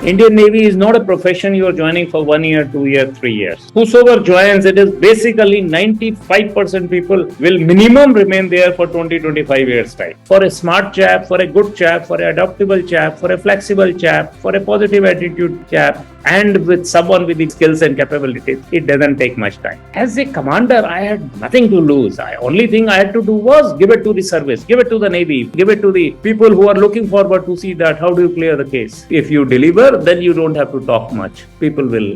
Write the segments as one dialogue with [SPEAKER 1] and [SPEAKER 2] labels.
[SPEAKER 1] Indian Navy is not a profession you are joining for 1 year, 2 years, 3 years. Whosoever joins, it is basically 95% people will minimum remain there for 20-25 years time. For a smart chap, for a good chap, for an adaptable chap, for a flexible chap, for a positive attitude chap, and with someone with the skills and capabilities, it doesn't take much time. As a commander, I had nothing to lose. The only thing I had to do was give it to the service, give it to the Navy, give it to the people who are looking forward to see that how do you clear the case. If you deliver, then you don't have to talk much. People will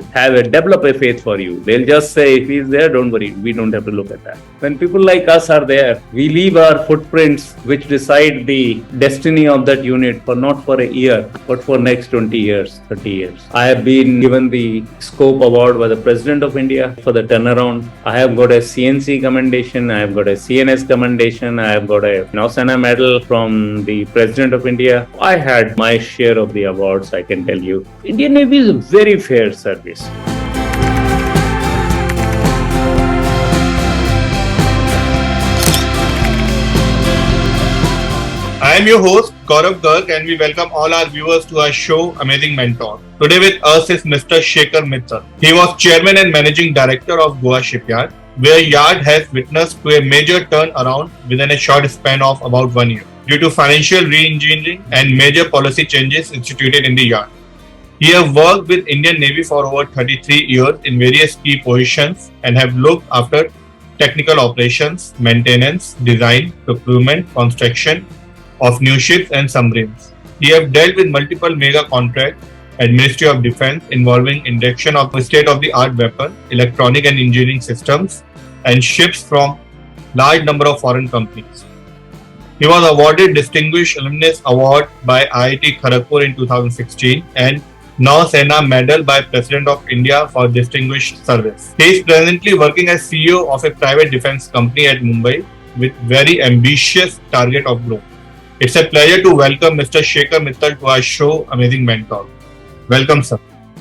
[SPEAKER 1] develop a faith for you. They'll just say, if he's there, don't worry, we don't have to look at that. When people like us are there, we leave our footprints which decide the destiny of that unit for not for a year, but for next 20 years, 30 years. I have been given the Scope Award by the President of India for the turnaround. I have got a CNC commendation, I have got a CNS commendation, I have got a Nausena medal from the President of India. I had my share of the awards, I can tell you. Indian Navy is a very fair service.
[SPEAKER 2] I am your host, Gaurav Garg, and we welcome all our viewers to our show, Amazing Mentor. Today with us is Mr. Shekhar Mittal. He was Chairman and Managing Director of Goa Shipyard, where yard has witnessed to a major turnaround within a short span of about 1 year, due to financial re-engineering and major policy changes instituted in the yard. He has worked with Indian Navy for over 33 years in various key positions and have looked after technical operations, maintenance, design, procurement, construction of new ships and submarines. He has dealt with multiple mega contracts at Ministry of Defence involving induction of state-of-the-art weapon, electronic and engineering systems, and ships from large number of foreign companies. He was awarded Distinguished Alumnus Award by IIT Kharagpur in 2016 and Nausena Medal by President of India for Distinguished Service. He is presently working as CEO of a private defence company at Mumbai with very ambitious target of growth. It's a pleasure to welcome Mr. Shekhar Mittal to our show, Amazing Mentor. Welcome, sir.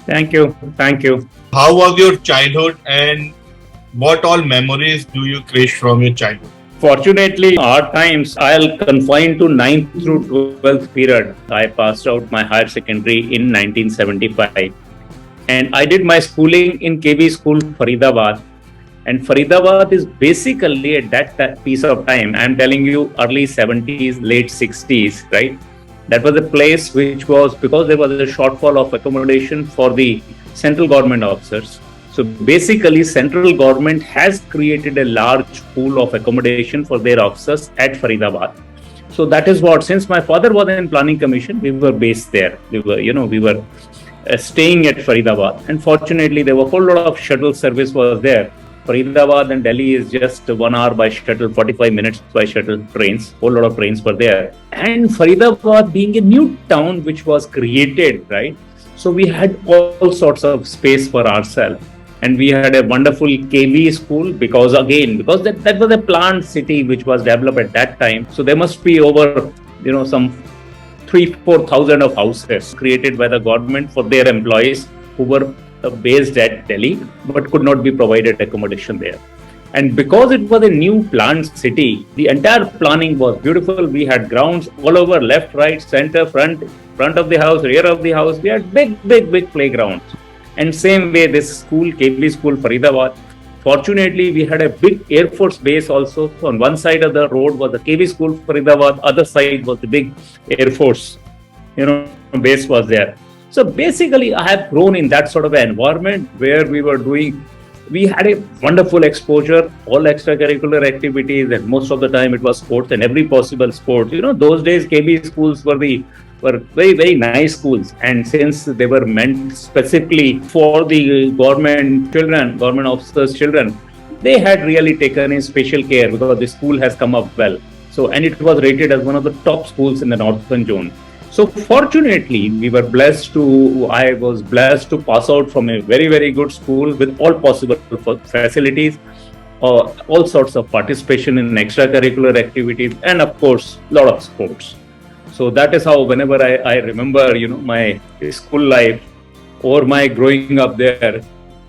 [SPEAKER 1] Thank you. Thank you.
[SPEAKER 2] How was your childhood and what all memories do you cherish from your childhood?
[SPEAKER 1] Fortunately, our times, I'll confine to 9th through 12th period. I passed out my higher secondary in 1975. And I did my schooling in KB School, Faridabad. And Faridabad is basically at that piece of time, I'm telling you, early 70s, late 60s, right? That was a place which was, because there was a shortfall of accommodation for the central government officers. So basically, central government has created a large pool of accommodation for their officers at Faridabad. So that is what, since my father was in planning commission, we were based there. We were staying at Faridabad. And fortunately, there were a whole lot of shuttle service was there. Faridabad and Delhi is just 1 hour by shuttle, 45 minutes by shuttle trains. Whole lot of trains were there. And Faridabad being a new town which was created, right? So we had all sorts of space for ourselves. And we had a wonderful KV school because that was a planned city which was developed at that time. So there must be over, some 3,000-4,000 of houses created by the government for their employees who were based at Delhi but could not be provided accommodation there. And because it was a new planned city, the entire planning was beautiful. We had grounds all over, left, right, center, front of the house, rear of the house. We had big playgrounds. And same way, this school, KB School, Faridabad, fortunately, we had a big Air Force base also. So on one side of the road was the KB School, Faridabad, other side was the big Air Force, base was there. So basically, I have grown in that sort of an environment where we had a wonderful exposure, all extracurricular activities, and most of the time it was sports and every possible sport. Those days KB schools were very, very nice schools. And since they were meant specifically for the government officers' children, they had really taken in special care because the school has come up well. And it was rated as one of the top schools in the northern zone. So fortunately, I was blessed to pass out from a very, very good school with all possible facilities, all sorts of participation in extracurricular activities, and of course, a lot of sports. So that is how whenever I remember, my school life or my growing up there.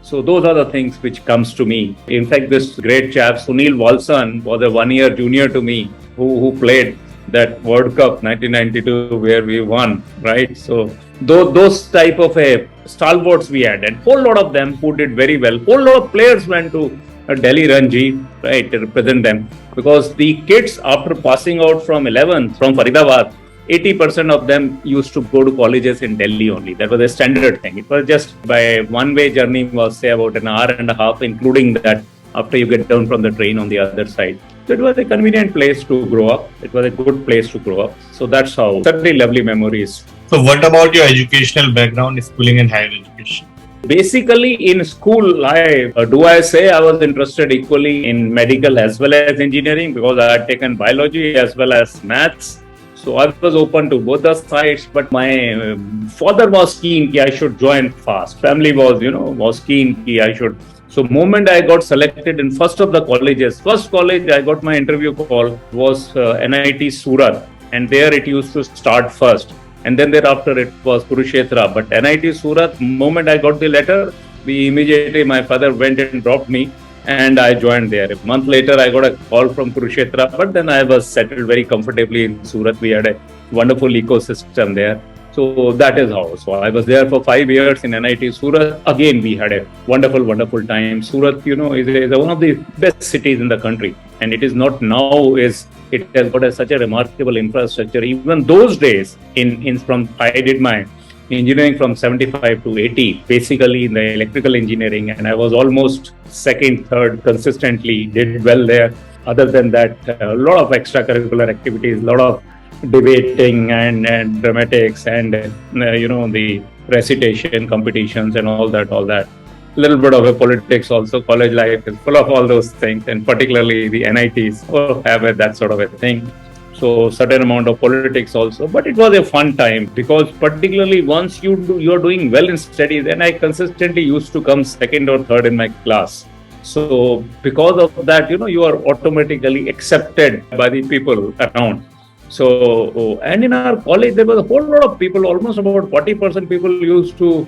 [SPEAKER 1] So those are the things which comes to me. In fact, this great chap, Sunil Walson, was a 1 year junior to me who played that World Cup 1992 where we won, right? So those type of a stalwarts we had, and whole lot of them who did very well. Whole lot of players went to Delhi Ranji, right, to represent them, because the kids after passing out from 11th from Faridabad, 80% of them used to go to colleges in Delhi only. That was a standard thing. It was just by one-way journey was say about an hour and a half, including that after you get down from the train on the other side. So it was a convenient place to grow up. It was a good place to grow up. So that's how, certainly lovely memories.
[SPEAKER 2] So what about your educational background, schooling and higher education?
[SPEAKER 1] Basically, in school, I was interested equally in medical as well as engineering, because I had taken biology as well as maths. So I was open to both the sides, but my father was keen that I should join fast. Family was keen that I should. So moment I got selected in first of the colleges, first college I got my interview call was NIT Surat, and there it used to start first. And then thereafter it was Kurukshetra. But NIT Surat, moment I got the letter, immediately my father went and dropped me and I joined there. A month later, I got a call from Kurukshetra, but then I was settled very comfortably in Surat. We had a wonderful ecosystem there. So that is how. So I was there for 5 years in NIT Surat. Again, we had a wonderful, wonderful time. Surat, is one of the best cities in the country. And it is not now, it has got such a remarkable infrastructure. Even those days, I did my engineering from 75 to 80, basically in the electrical engineering, and I was almost second, third consistently, did well there. Other than that, a lot of extracurricular activities, a lot of debating and dramatics and the recitation competitions and all that. A little bit of a politics also. College life is full of all those things, and particularly the NITs have that sort of a thing. So certain amount of politics also, but it was a fun time, because particularly once you're doing well in studies, then I consistently used to come second or third in my class. So because of that, you are automatically accepted by the people around. So, and in our college, there was a whole lot of people, almost about 40% people used to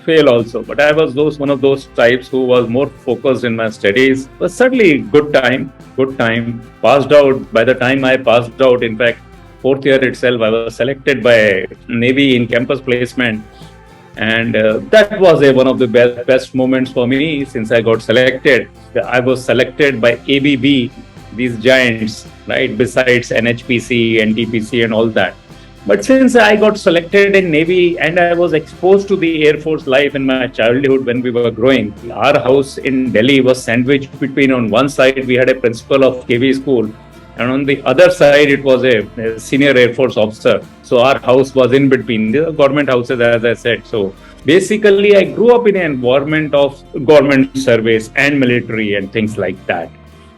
[SPEAKER 1] fail also. But I was one of those types who was more focused in my studies. But certainly good time. Passed out. By the time I passed out, in fact, fourth year itself, I was selected by Navy in campus placement. And that was one of the best moments for me since I got selected. I was selected by ABB, these giants, right, besides NHPC, NTPC and all that. But since I got selected in Navy and I was exposed to the Air Force life in my childhood when we were growing, our house in Delhi was sandwiched between, on one side we had a principal of KV school, and on the other side it was a senior Air Force officer. So our house was in between the government houses, as I said. So basically I grew up in an environment of government service and military and things like that.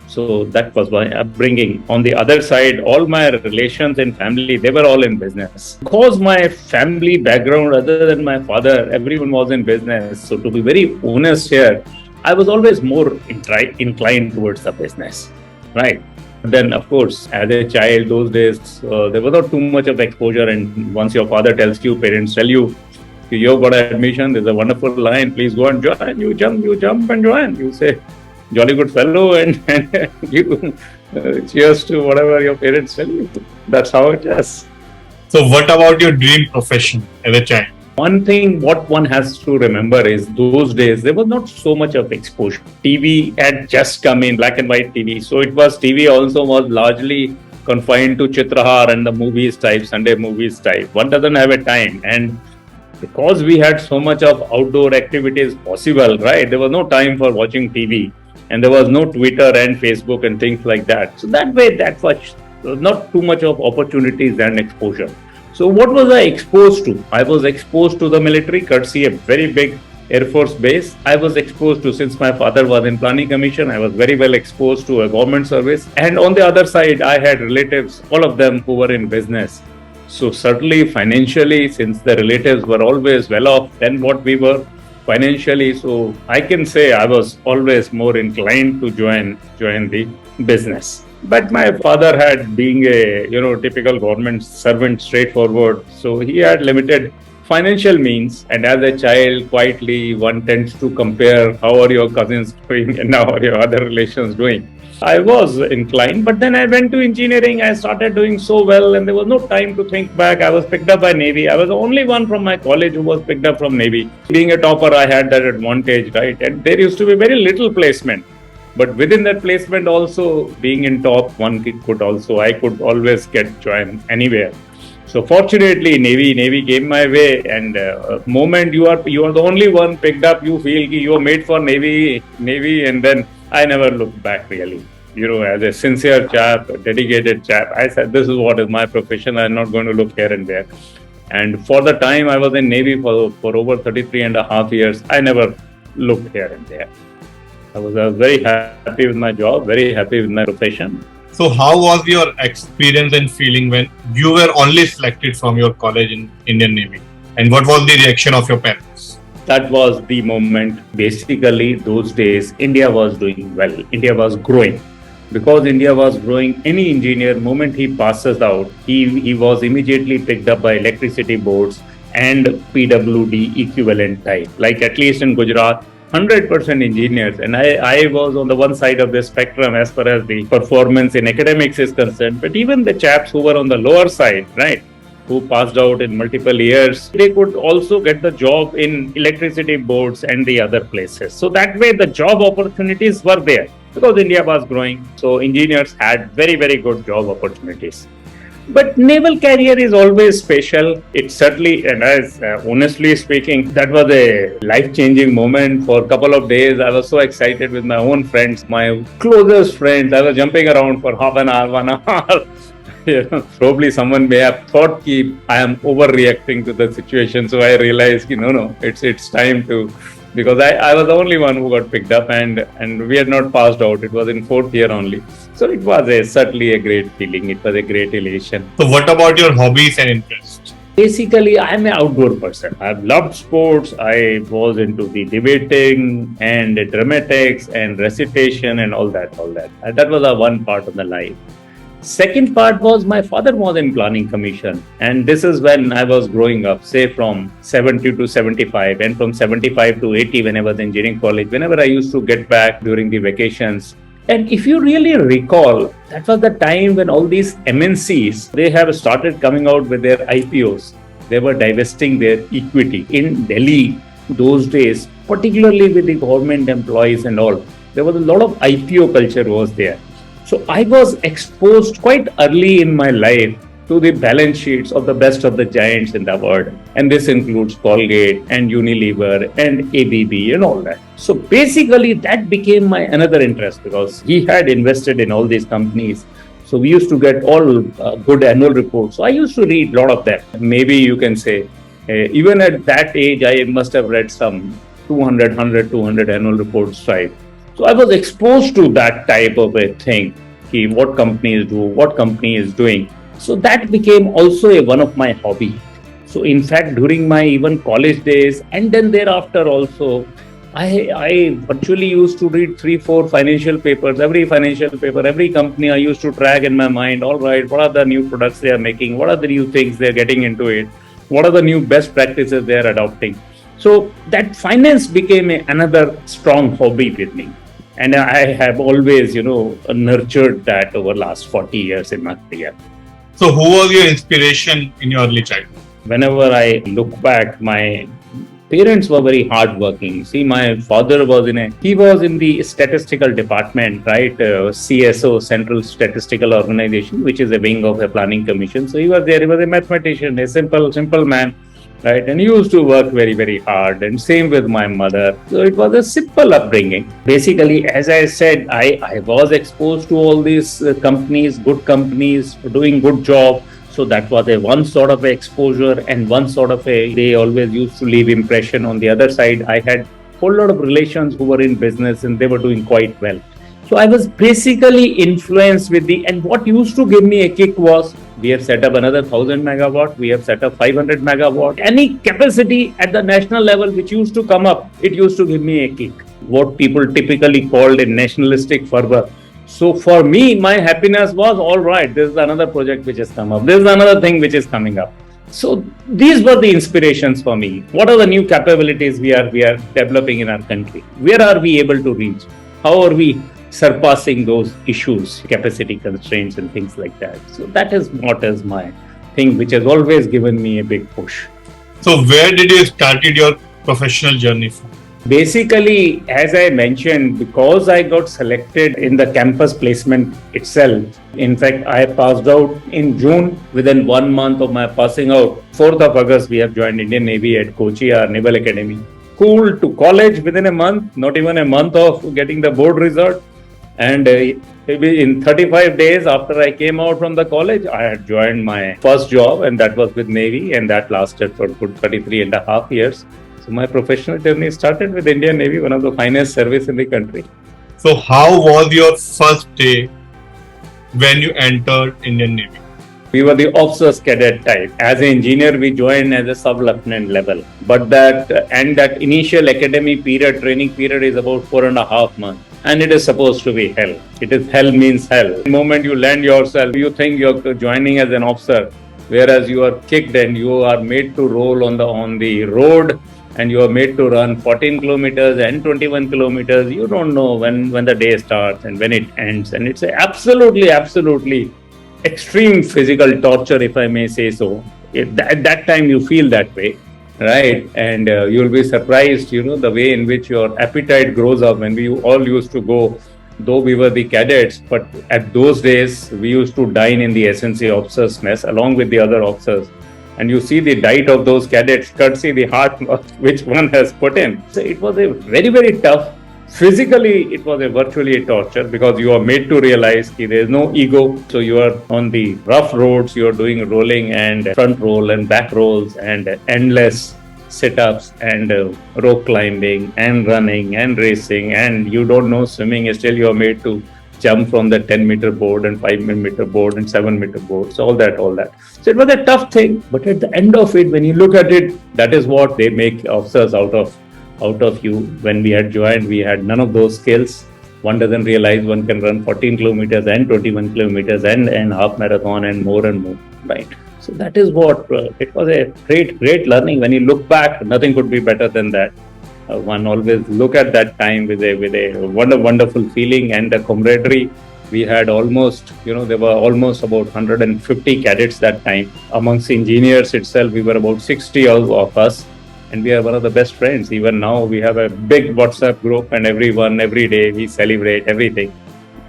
[SPEAKER 1] So that was my upbringing. On the other side, all my relations and family, they were all in business. Because my family background, other than my father, everyone was in business. So to be very honest here, I was always more inclined towards the business, right? Then, of course, as a child, those days, there was not too much of exposure. And once your father tells you, parents tell you, you've got an admission, there's a wonderful line, please go and join. You jump and join. You say, jolly good fellow, and you cheers to whatever your parents tell you. That's how it is.
[SPEAKER 2] So what about your dream profession as a child?
[SPEAKER 1] One thing what one has to remember is those days there was not so much of exposure. TV had just come in, black and white TV. So TV also was largely confined to Chitrahar and the movies type, Sunday movies type. One doesn't have a time, and because we had so much of outdoor activities possible, right? There was no time for watching TV. And there was no Twitter and Facebook and things like that. So that way, not too much of opportunities and exposure. So what was I exposed to? I was exposed to the military, courtesy a very big Air Force base. I was exposed to, since my father was in planning commission, I was very well exposed to a government service. And on the other side, I had relatives, all of them who were in business. So certainly financially, since the relatives were always well off than what we were, financially, so I can say I was always more inclined to join the business. But my father had, being a typical government servant, straightforward, so he had limited financial means. And as a child, quietly one tends to compare how are your cousins doing and how are your other relations doing. I was inclined, but then I went to engineering. I started doing so well, and there was no time to think back. I was picked up by Navy. I was the only one from my college who was picked up from Navy. Being a topper, I had that advantage, right? And there used to be very little placement. But within that placement also, being in top, I could always get joined anywhere. So fortunately, Navy came my way, and moment you are the only one picked up, you feel you are made for Navy, and then I never looked back really. As a sincere chap, a dedicated chap, I said, this is what is my profession. I'm not going to look here and there. And for the time I was in Navy for over 33 and a half years, I never looked here and there. I was very happy with my job, very happy with my profession.
[SPEAKER 2] So how was your experience and feeling when you were only selected from your college in Indian Navy? And what was the reaction of your parents?
[SPEAKER 1] That was the moment. Basically, those days, India was doing well. India was growing. Because India was growing, any engineer, moment he passes out, he was immediately picked up by electricity boards and PWD equivalent type. Like at least in Gujarat, 100% engineers, and I was on the one side of the spectrum as far as the performance in academics is concerned. But even the chaps who were on the lower side, right, who passed out in multiple years, they could also get the job in electricity boards and the other places. So that way the job opportunities were there because India was growing. So engineers had very, very good job opportunities. But naval career is always special. It certainly, and as honestly speaking, that was a life-changing moment. For a couple of days, I was so excited with my own friends, my closest friends. I was jumping around for half an hour, 1 hour. Probably someone may have thought I am overreacting to the situation. So I realized, no, it's time to. Because I was the only one who got picked up, and we had not passed out. It was in 4th year only. So it was certainly a great feeling. It was a great elation.
[SPEAKER 2] So what about your hobbies and interests?
[SPEAKER 1] Basically, I'm an outdoor person. I've loved sports. I was into the debating and dramatics and recitation and all that. And that was one part of the life. Second part was my father was in planning commission, and this is when I was growing up, say from 70 to 75, and from 75 to 80 when I was in engineering college, whenever I used to get back during the vacations. And if you really recall, that was the time when all these MNCs, they have started coming out with their IPOs. They were divesting their equity. In Delhi, those days, particularly with the government employees and all, there was a lot of IPO culture was there. So I was exposed quite early in my life to the balance sheets of the best of the giants in the world. And this includes Colgate and Unilever and ABB and all that. So basically that became my another interest because he had invested in all these companies. So we used to get all good annual reports. So I used to read a lot of that. Maybe you can say, even at that age, I must have read some 200 annual reports, right? So I was exposed to that type of a thing, what companies do, what company is doing. So that became also one of my hobby. So in fact, during my even college days and then thereafter also, I virtually used to read 3-4 financial papers, every company I used to track in my mind. All right, what are the new products they are making? What are the new things they're getting into it? What are the new best practices they are adopting? So that finance became another strong hobby with me. And I have always, nurtured that over the last 40 years in my career.
[SPEAKER 2] So who was your inspiration in your early childhood?
[SPEAKER 1] Whenever I look back, my parents were very hardworking. See, my father was he was in the statistical department, right? CSO, Central Statistical Organization, which is a wing of a planning commission. So he was there. He was a mathematician, a simple man. Right, and he used to work very, very hard, and same with my mother. So it was a simple upbringing. Basically, as I said, I was exposed to all these companies, good companies, doing good job. So that was one sort of exposure and one sort of they always used to leave impression. On the other side, I had a whole lot of relations who were in business and they were doing quite well. So I was basically influenced with and what used to give me a kick was, we have set up another 1000 megawatt, we have set up 500 megawatt. Any capacity at the national level which used to come up, it used to give me a kick. What people typically called a nationalistic fervor. So for me, my happiness was, all right, this is another project which has come up. This is another thing which is coming up. So these were the inspirations for me. What are the new capabilities we are developing in our country? Where are we able to reach? How are we surpassing those issues, capacity constraints and things like that. So that is what is my thing, which has always given me a big push.
[SPEAKER 2] So where did you started your professional journey from?
[SPEAKER 1] Basically, as I mentioned, because I got selected in the campus placement itself, in fact, I passed out in June. Within 1 month of my passing out, 4th of August, we have joined Indian Navy at Kochi, our Naval Academy. School to college within a month, not even a month of getting the board result. And maybe in 35 days after I came out from the college, I had joined my first job, and that was with Navy, and that lasted for good 33.5 years. So my professional journey started with Indian Navy, one of the finest service in the country.
[SPEAKER 2] So how was your first day when you entered Indian Navy?
[SPEAKER 1] We were the officers cadet type. As an engineer, we joined as a sub-lieutenant level. But that initial academy period, training period is about 4.5 months. And it is supposed to be hell. It is hell means hell. The moment you land yourself, you think you're joining as an officer, whereas you are kicked and you are made to roll on the road, and you are made to run 14 kilometers and 21 kilometers. You don't know when the day starts and when it ends. And it's absolutely extreme physical torture, if I may say so. At that time, you feel that way, right? And you'll be surprised, the way in which your appetite grows up. When we all used to go, though we were the cadets, but at those days, we used to dine in the SNC officers' mess along with the other officers. And you see the diet of those cadets, courtesy the hard work which one has put in. So it was a very, very tough. Physically, it was virtually a torture because you are made to realize that there is no ego. So you are on the rough roads, you are doing rolling and front roll and back rolls and endless sit-ups and rope climbing and running and racing, and you don't know swimming, still you are made to jump from the 10-meter board and 5-meter board and 7-meter board. So all that. So it was a tough thing, but at the end of it, when you look at it, that is what they make officers out of you. When we had joined, we had none of those skills. One doesn't realize one can run 14 kilometers and 21 kilometers and half marathon and more, right? So that is what, it was a great learning. When you look back, nothing could be better than that. One always look at that time with a wonderful feeling and a camaraderie. We had almost, there were almost about 150 cadets that time. Amongst engineers itself, we were about 60 of us, and we are one of the best friends. Even now, we have a big WhatsApp group, and every day we celebrate everything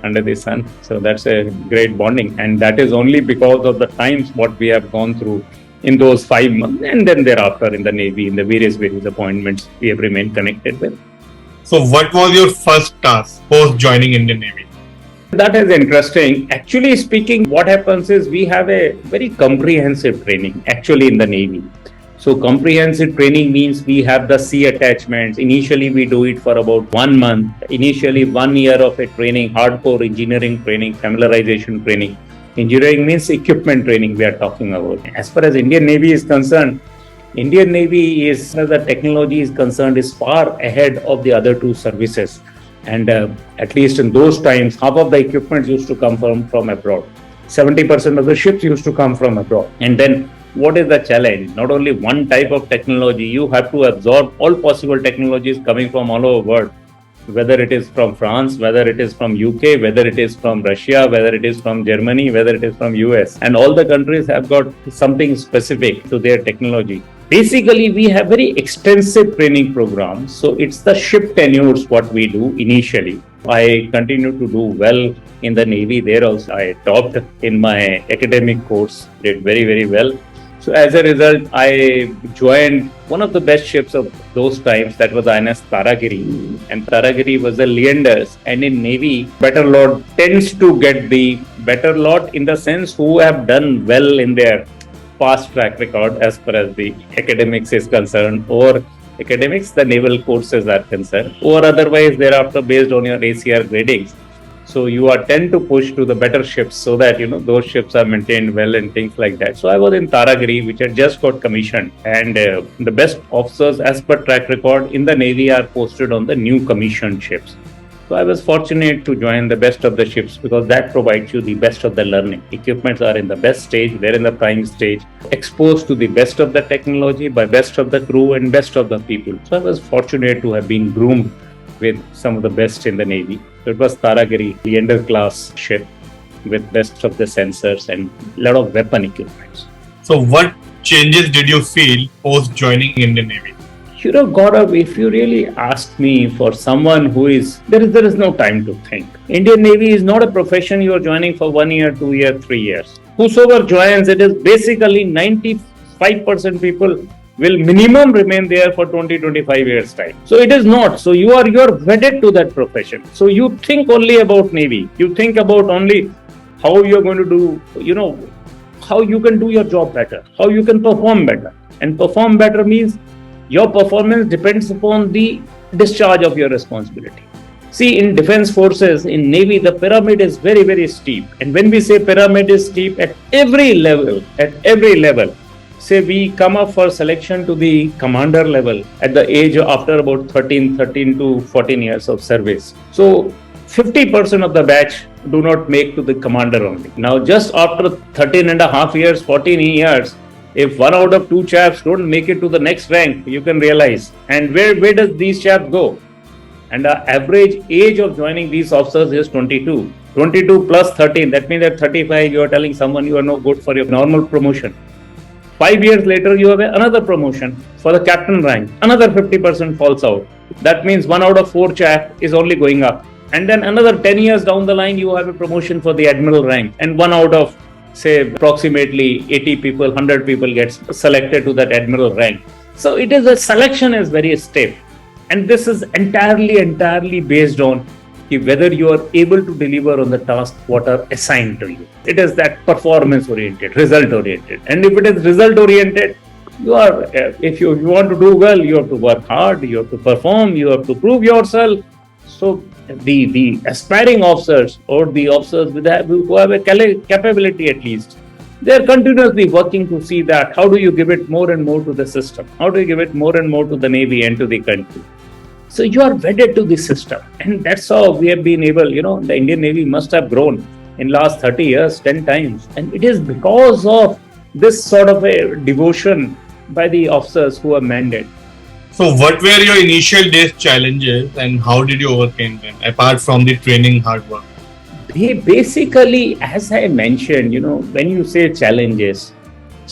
[SPEAKER 1] under the sun. So that's a great bonding, and that is only because of the times what we have gone through in those 5 months, and then thereafter in the Navy, in the various appointments we have remained connected with.
[SPEAKER 2] So what was your first task post joining Indian Navy?
[SPEAKER 1] That is interesting. Actually speaking, what happens is we have a very comprehensive training actually in the Navy. So comprehensive training means we have the sea attachments. Initially, we do it for about 1 month. Initially, 1 year of a training, hardcore engineering training, familiarization training. Engineering means equipment training we are talking about. As far as Indian Navy is concerned, Indian Navy is, as the technology is concerned, is far ahead of the other two services. And at least in those times, half of the equipment used to come from abroad. 70% of the ships used to come from abroad. And then what is the challenge? Not only one type of technology, you have to absorb all possible technologies coming from all over the world. Whether it is from France, whether it is from UK, whether it is from Russia, whether it is from Germany, whether it is from US. And all the countries have got something specific to their technology. Basically, we have very extensive training programs. So it's the ship tenures what we do initially. I continue to do well in the Navy. There also I topped in my academic course, did very, very well. So as a result, I joined one of the best ships of those times, that was INS Taragiri. And Taragiri was the Leanders. And in Navy, better lot tends to get the better lot in the sense who have done well in their past track record as far as the academics is concerned, or academics, the naval courses are concerned, or otherwise thereafter based on your ACR gradings. So you are tend to push to the better ships so that, those ships are maintained well and things like that. So I was in Taragiri, which had just got commissioned, and the best officers as per track record in the Navy are posted on the new commissioned ships. So I was fortunate to join the best of the ships because that provides you the best of the learning. Equipments are in the best stage, they're in the prime stage, exposed to the best of the technology by best of the crew and best of the people. So I was fortunate to have been groomed with some of the best in the Navy. So it was Taragiri, Leander class ship with best of the sensors and a lot of weapon equipment.
[SPEAKER 2] So what changes did you feel post joining Indian Navy?
[SPEAKER 1] Gaurav, if you really ask me for someone who is, there is no time to think. Indian Navy is not a profession you are joining for 1 year, 2 years, 3 years. Whosoever joins, it is basically 95% people will minimum remain there for 20-25 years time. So it is not. So you are wedded to that profession. So you think only about Navy. You think about only how you're going to do, how you can do your job better, how you can perform better. And perform better means your performance depends upon the discharge of your responsibility. See, in defense forces, in Navy, the pyramid is very, very steep. And when we say pyramid is steep at every level, say we come up for selection to the commander level at the age of after about 13 to 14 years of service. So 50% of the batch do not make to the commander only. Now, just after 13 and a half years, 14 years, if 1 out of 2 chaps don't make it to the next rank, you can realize. And where does these chaps go? And the average age of joining these officers is 22. 22 plus 13, that means at 35, you are telling someone you are no good for your normal promotion. 5 years later, you have another promotion for the captain rank. Another 50% falls out. That means 1 out of 4 chap is only going up. And then another 10 years down the line, you have a promotion for the admiral rank. And 1 out of, say, approximately 80 people, 100 people gets selected to that admiral rank. So it is a selection is very stiff. And this is entirely based on whether you are able to deliver on the task what are assigned to you. It is that performance oriented, result oriented. And if it is result oriented, if you want to do well, you have to work hard, you have to perform, you have to prove yourself. So the aspiring officers or the officers who have a capability at least, they are continuously working to see that how do you give it more and more to the system? How do you give it more and more to the Navy and to the country? So you are wedded to the system. And that's how we have been able, the Indian Navy must have grown in last 30 years, 10 times. And it is because of this sort of a devotion by the officers who are mandated.
[SPEAKER 2] So what were your initial days challenges and how did you overcome them apart from the training hard work?
[SPEAKER 1] Basically, as I mentioned, when you say challenges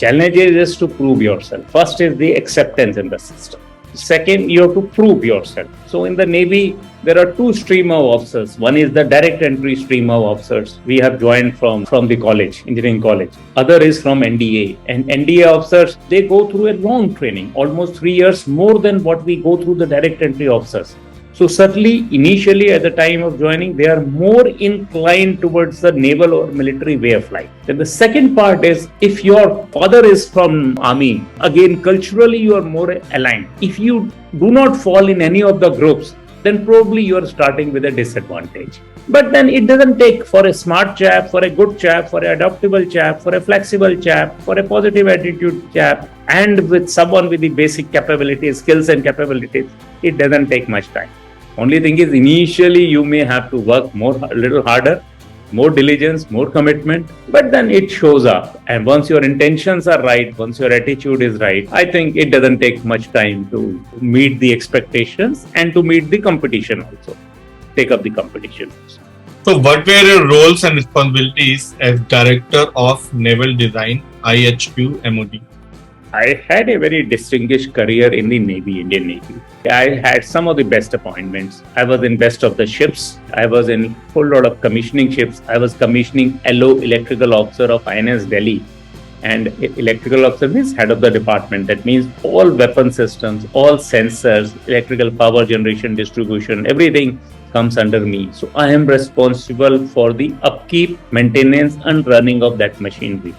[SPEAKER 1] is to prove yourself. First is the acceptance in the system. Second, you have to prove yourself. So in the Navy, there are 2 streams of officers. One is the direct entry stream of officers. We have joined from the college, engineering college. Other is from NDA. And NDA officers, they go through a long training, almost 3 years more than what we go through the direct entry officers. So certainly, initially at the time of joining, they are more inclined towards the naval or military way of life. Then the second part is, if your father is from army, again, culturally you are more aligned. If you do not fall in any of the groups, then probably you are starting with a disadvantage. But then it doesn't take for a smart chap, for a good chap, for an adaptable chap, for a flexible chap, for a positive attitude chap, and with someone with the basic capabilities, skills and capabilities, it doesn't take much time. Only thing is, initially you may have to work a little harder, more diligence, more commitment, but then it shows up. And once your intentions are right, once your attitude is right, I think it doesn't take much time to meet the expectations and to meet the competition also, take up the competition also.
[SPEAKER 2] So what were your roles and responsibilities as Director of Naval Design, IHQ MOD?
[SPEAKER 1] I had a very distinguished career in the Navy, Indian Navy. I had some of the best appointments. I was in best of the ships. I was in a whole lot of commissioning ships. I was commissioning LO, electrical officer of INS Delhi. And electrical officer means head of the department. That means all weapon systems, all sensors, electrical power generation, distribution, everything comes under me. So I am responsible for the upkeep, maintenance and running of that machinery.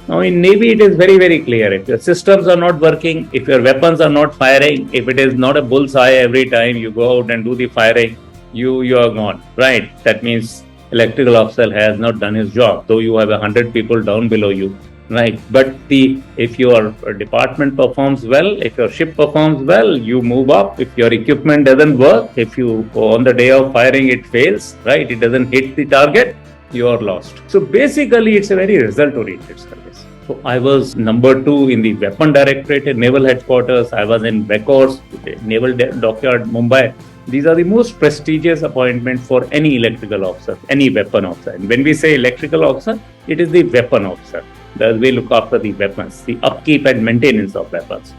[SPEAKER 1] Now in Navy, it is very, very clear. If your systems are not working, if your weapons are not firing, if it is not a bullseye every time you go out and do the firing, you are gone, right? That means electrical officer has not done his job, though you have 100 people down below you, right? But if your department performs well, if your ship performs well, you move up. If your equipment doesn't work, if you on the day of firing it fails, right? It doesn't hit the target, you are lost. So basically, it's a very result-oriented service. So I was number 2 in the Weapon Directorate at Naval Headquarters. I was in VECORS, Naval Dockyard, Mumbai, These are the most prestigious appointments for any electrical officer, any weapon officer. And when we say electrical officer, it is the weapon officer. We look after the weapons, the upkeep and maintenance of weapons.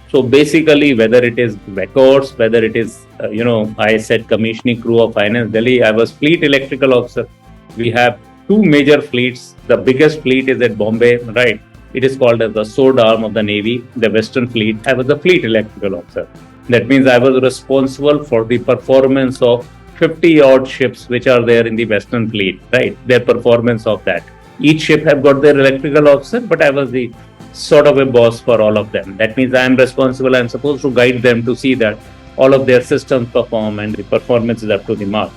[SPEAKER 1] So basically, whether it is records, whether it is, I said commissioning crew of INS Delhi, I was fleet electrical officer. We have two major fleets. The biggest fleet is at Bombay, right? It is called as the sword arm of the Navy, the Western Fleet. I was the fleet electrical officer. That means I was responsible for the performance of 50 odd ships which are there in the Western Fleet, right? Their performance of that. Each ship have got their electrical officer, but I was the sort of a boss for all of them. That means I am responsible. I am supposed to guide them to see that all of their systems perform and the performance is up to the mark.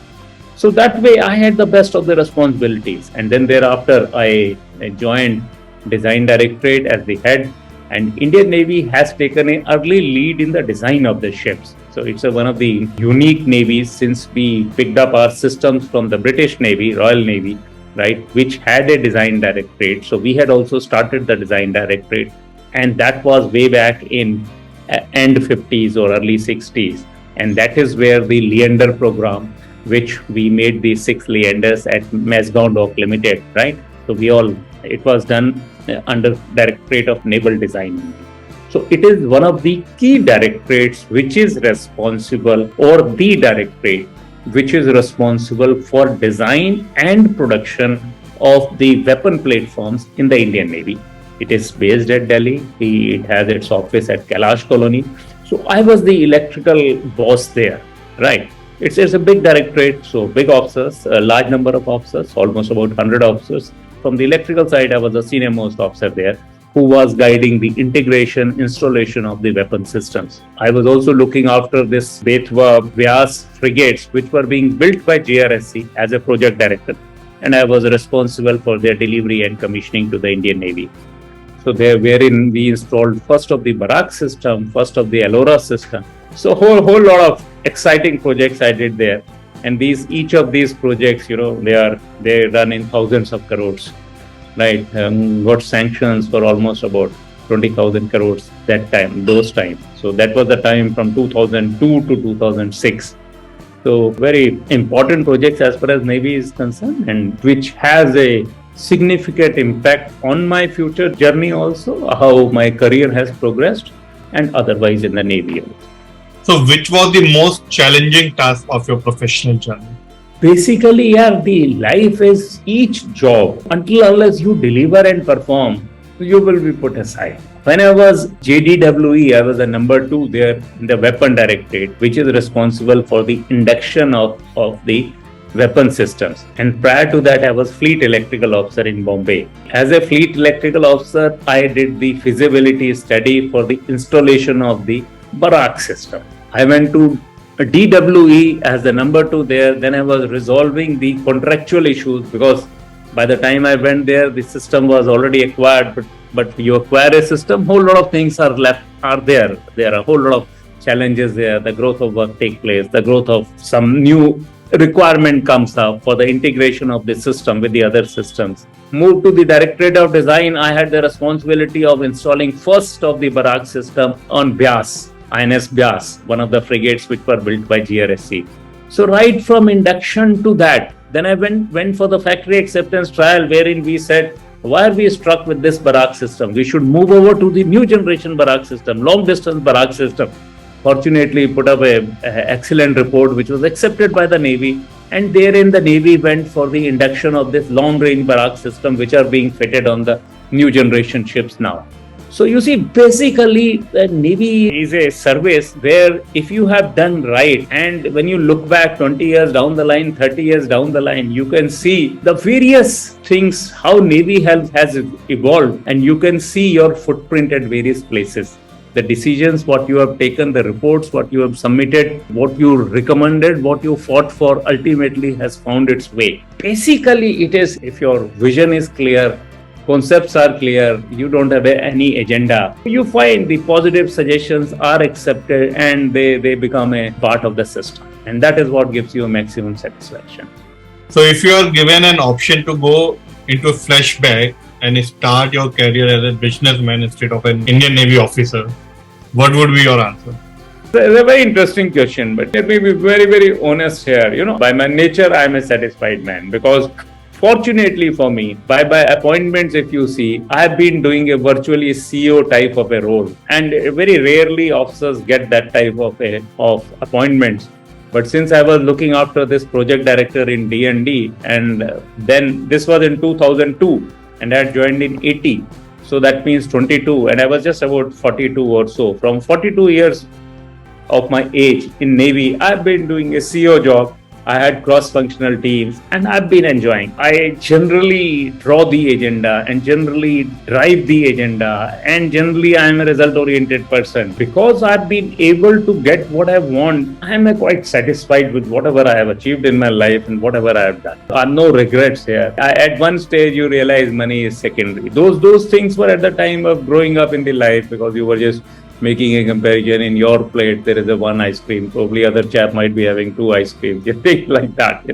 [SPEAKER 1] So that way I had the best of the responsibilities. And then thereafter I joined Design Directorate as the head, and Indian Navy has taken an early lead in the design of the ships. So it's one of the unique navies since we picked up our systems from the British Navy, Royal Navy, right, which had a design directorate. So we had also started the design directorate, and that was way back in end 50s or early 60s. And that is where the Leander program, which we made the 6 Leanders at Mazagon Dock Limited, right? So it was done under Directorate of Naval Design. So it is one of the key directorates which is responsible, or the directorate which is responsible for design and production of the weapon platforms in the Indian Navy. It is based at Delhi. It has its office at Kailash Colony. So I was the electrical boss there, right? It's a big directorate, so big officers, a large number of officers, almost about 100 officers. From the electrical side, I was the senior most officer there, who was guiding the integration, installation of the weapon systems. I was also looking after this Betwa Vyas frigates, which were being built by GRSC as a project director. And I was responsible for their delivery and commissioning to the Indian Navy. So there, wherein we installed first of the Barak system, first of the Alora system. So whole lot of exciting projects I did there. And each of these projects, they run in thousands of crores, right? Got sanctions for almost about 20,000 crores those times. So that was the time from 2002 to 2006. So very important projects as far as Navy is concerned, and which has a significant impact on my future journey also, how my career has progressed and otherwise in the Navy also.
[SPEAKER 2] So which was the most challenging task of your professional journey?
[SPEAKER 1] Basically, the life is each job. Unless you deliver and perform, you will be put aside. When I was JDWE, I was the number 2 there in the Weapon Directorate, which is responsible for the induction of the weapon systems. And prior to that, I was Fleet Electrical Officer in Bombay. As a Fleet Electrical Officer, I did the feasibility study for the installation of the Barak system. I went to DWE as the number 2 there. Then I was resolving the contractual issues, because by the time I went there, the system was already acquired. But you acquire a system, whole lot of things are there. There are a whole lot of challenges there. The growth of work takes place. The growth of some new requirement comes up for the integration of the system with the other systems. Moved to the Directorate of Design, I had the responsibility of installing first of the Barak system on Vyas. INS Vyas, one of the frigates which were built by GRSC. So right from induction to that, then I went for the factory acceptance trial, wherein we said, why are we struck with this Barak system? We should move over to the new generation Barak system, long distance Barak system. Fortunately, put up an excellent report which was accepted by the Navy, and therein the Navy went for the induction of this long range Barak system, which are being fitted on the new generation ships now. So you see, basically the Navy is a service where if you have done right, and when you look back 20 years down the line, 30 years down the line, you can see the various things, how Navy has evolved, and you can see your footprint at various places. The decisions, what you have taken, the reports, what you have submitted, what you recommended, what you fought for, ultimately has found its way. Basically, it is, if your vision is clear, concepts are clear, you don't have any agenda, you find the positive suggestions are accepted and they become a part of the system. And that is what gives you a maximum satisfaction.
[SPEAKER 2] So if you are given an option to go into flashback and start your career as a businessman instead of an Indian Navy officer, what would be your answer?
[SPEAKER 1] It's a very interesting question, but let me be very, very honest here. By my nature, I'm a satisfied man because fortunately for me, by appointments, if you see, I've been doing a virtually CEO type of a role, and very rarely officers get that type of appointments. But since I was looking after this project director in D&D, and then this was in 2002, and I had joined in 80. So that means 22, and I was just about 42 or so. From 42 years of my age in Navy, I've been doing a CEO job. I had cross-functional teams, and I've been enjoying. I generally draw the agenda and generally drive the agenda, and generally I'm a result-oriented person. Because I've been able to get what I want, I'm quite satisfied with whatever I have achieved in my life and whatever I have done. I have no regrets here. At one stage, you realize money is secondary. Those things were at the time of growing up in the life, because you were just making a comparison. In your plate there is a one ice cream, probably other chap might be having two ice creams, things like that,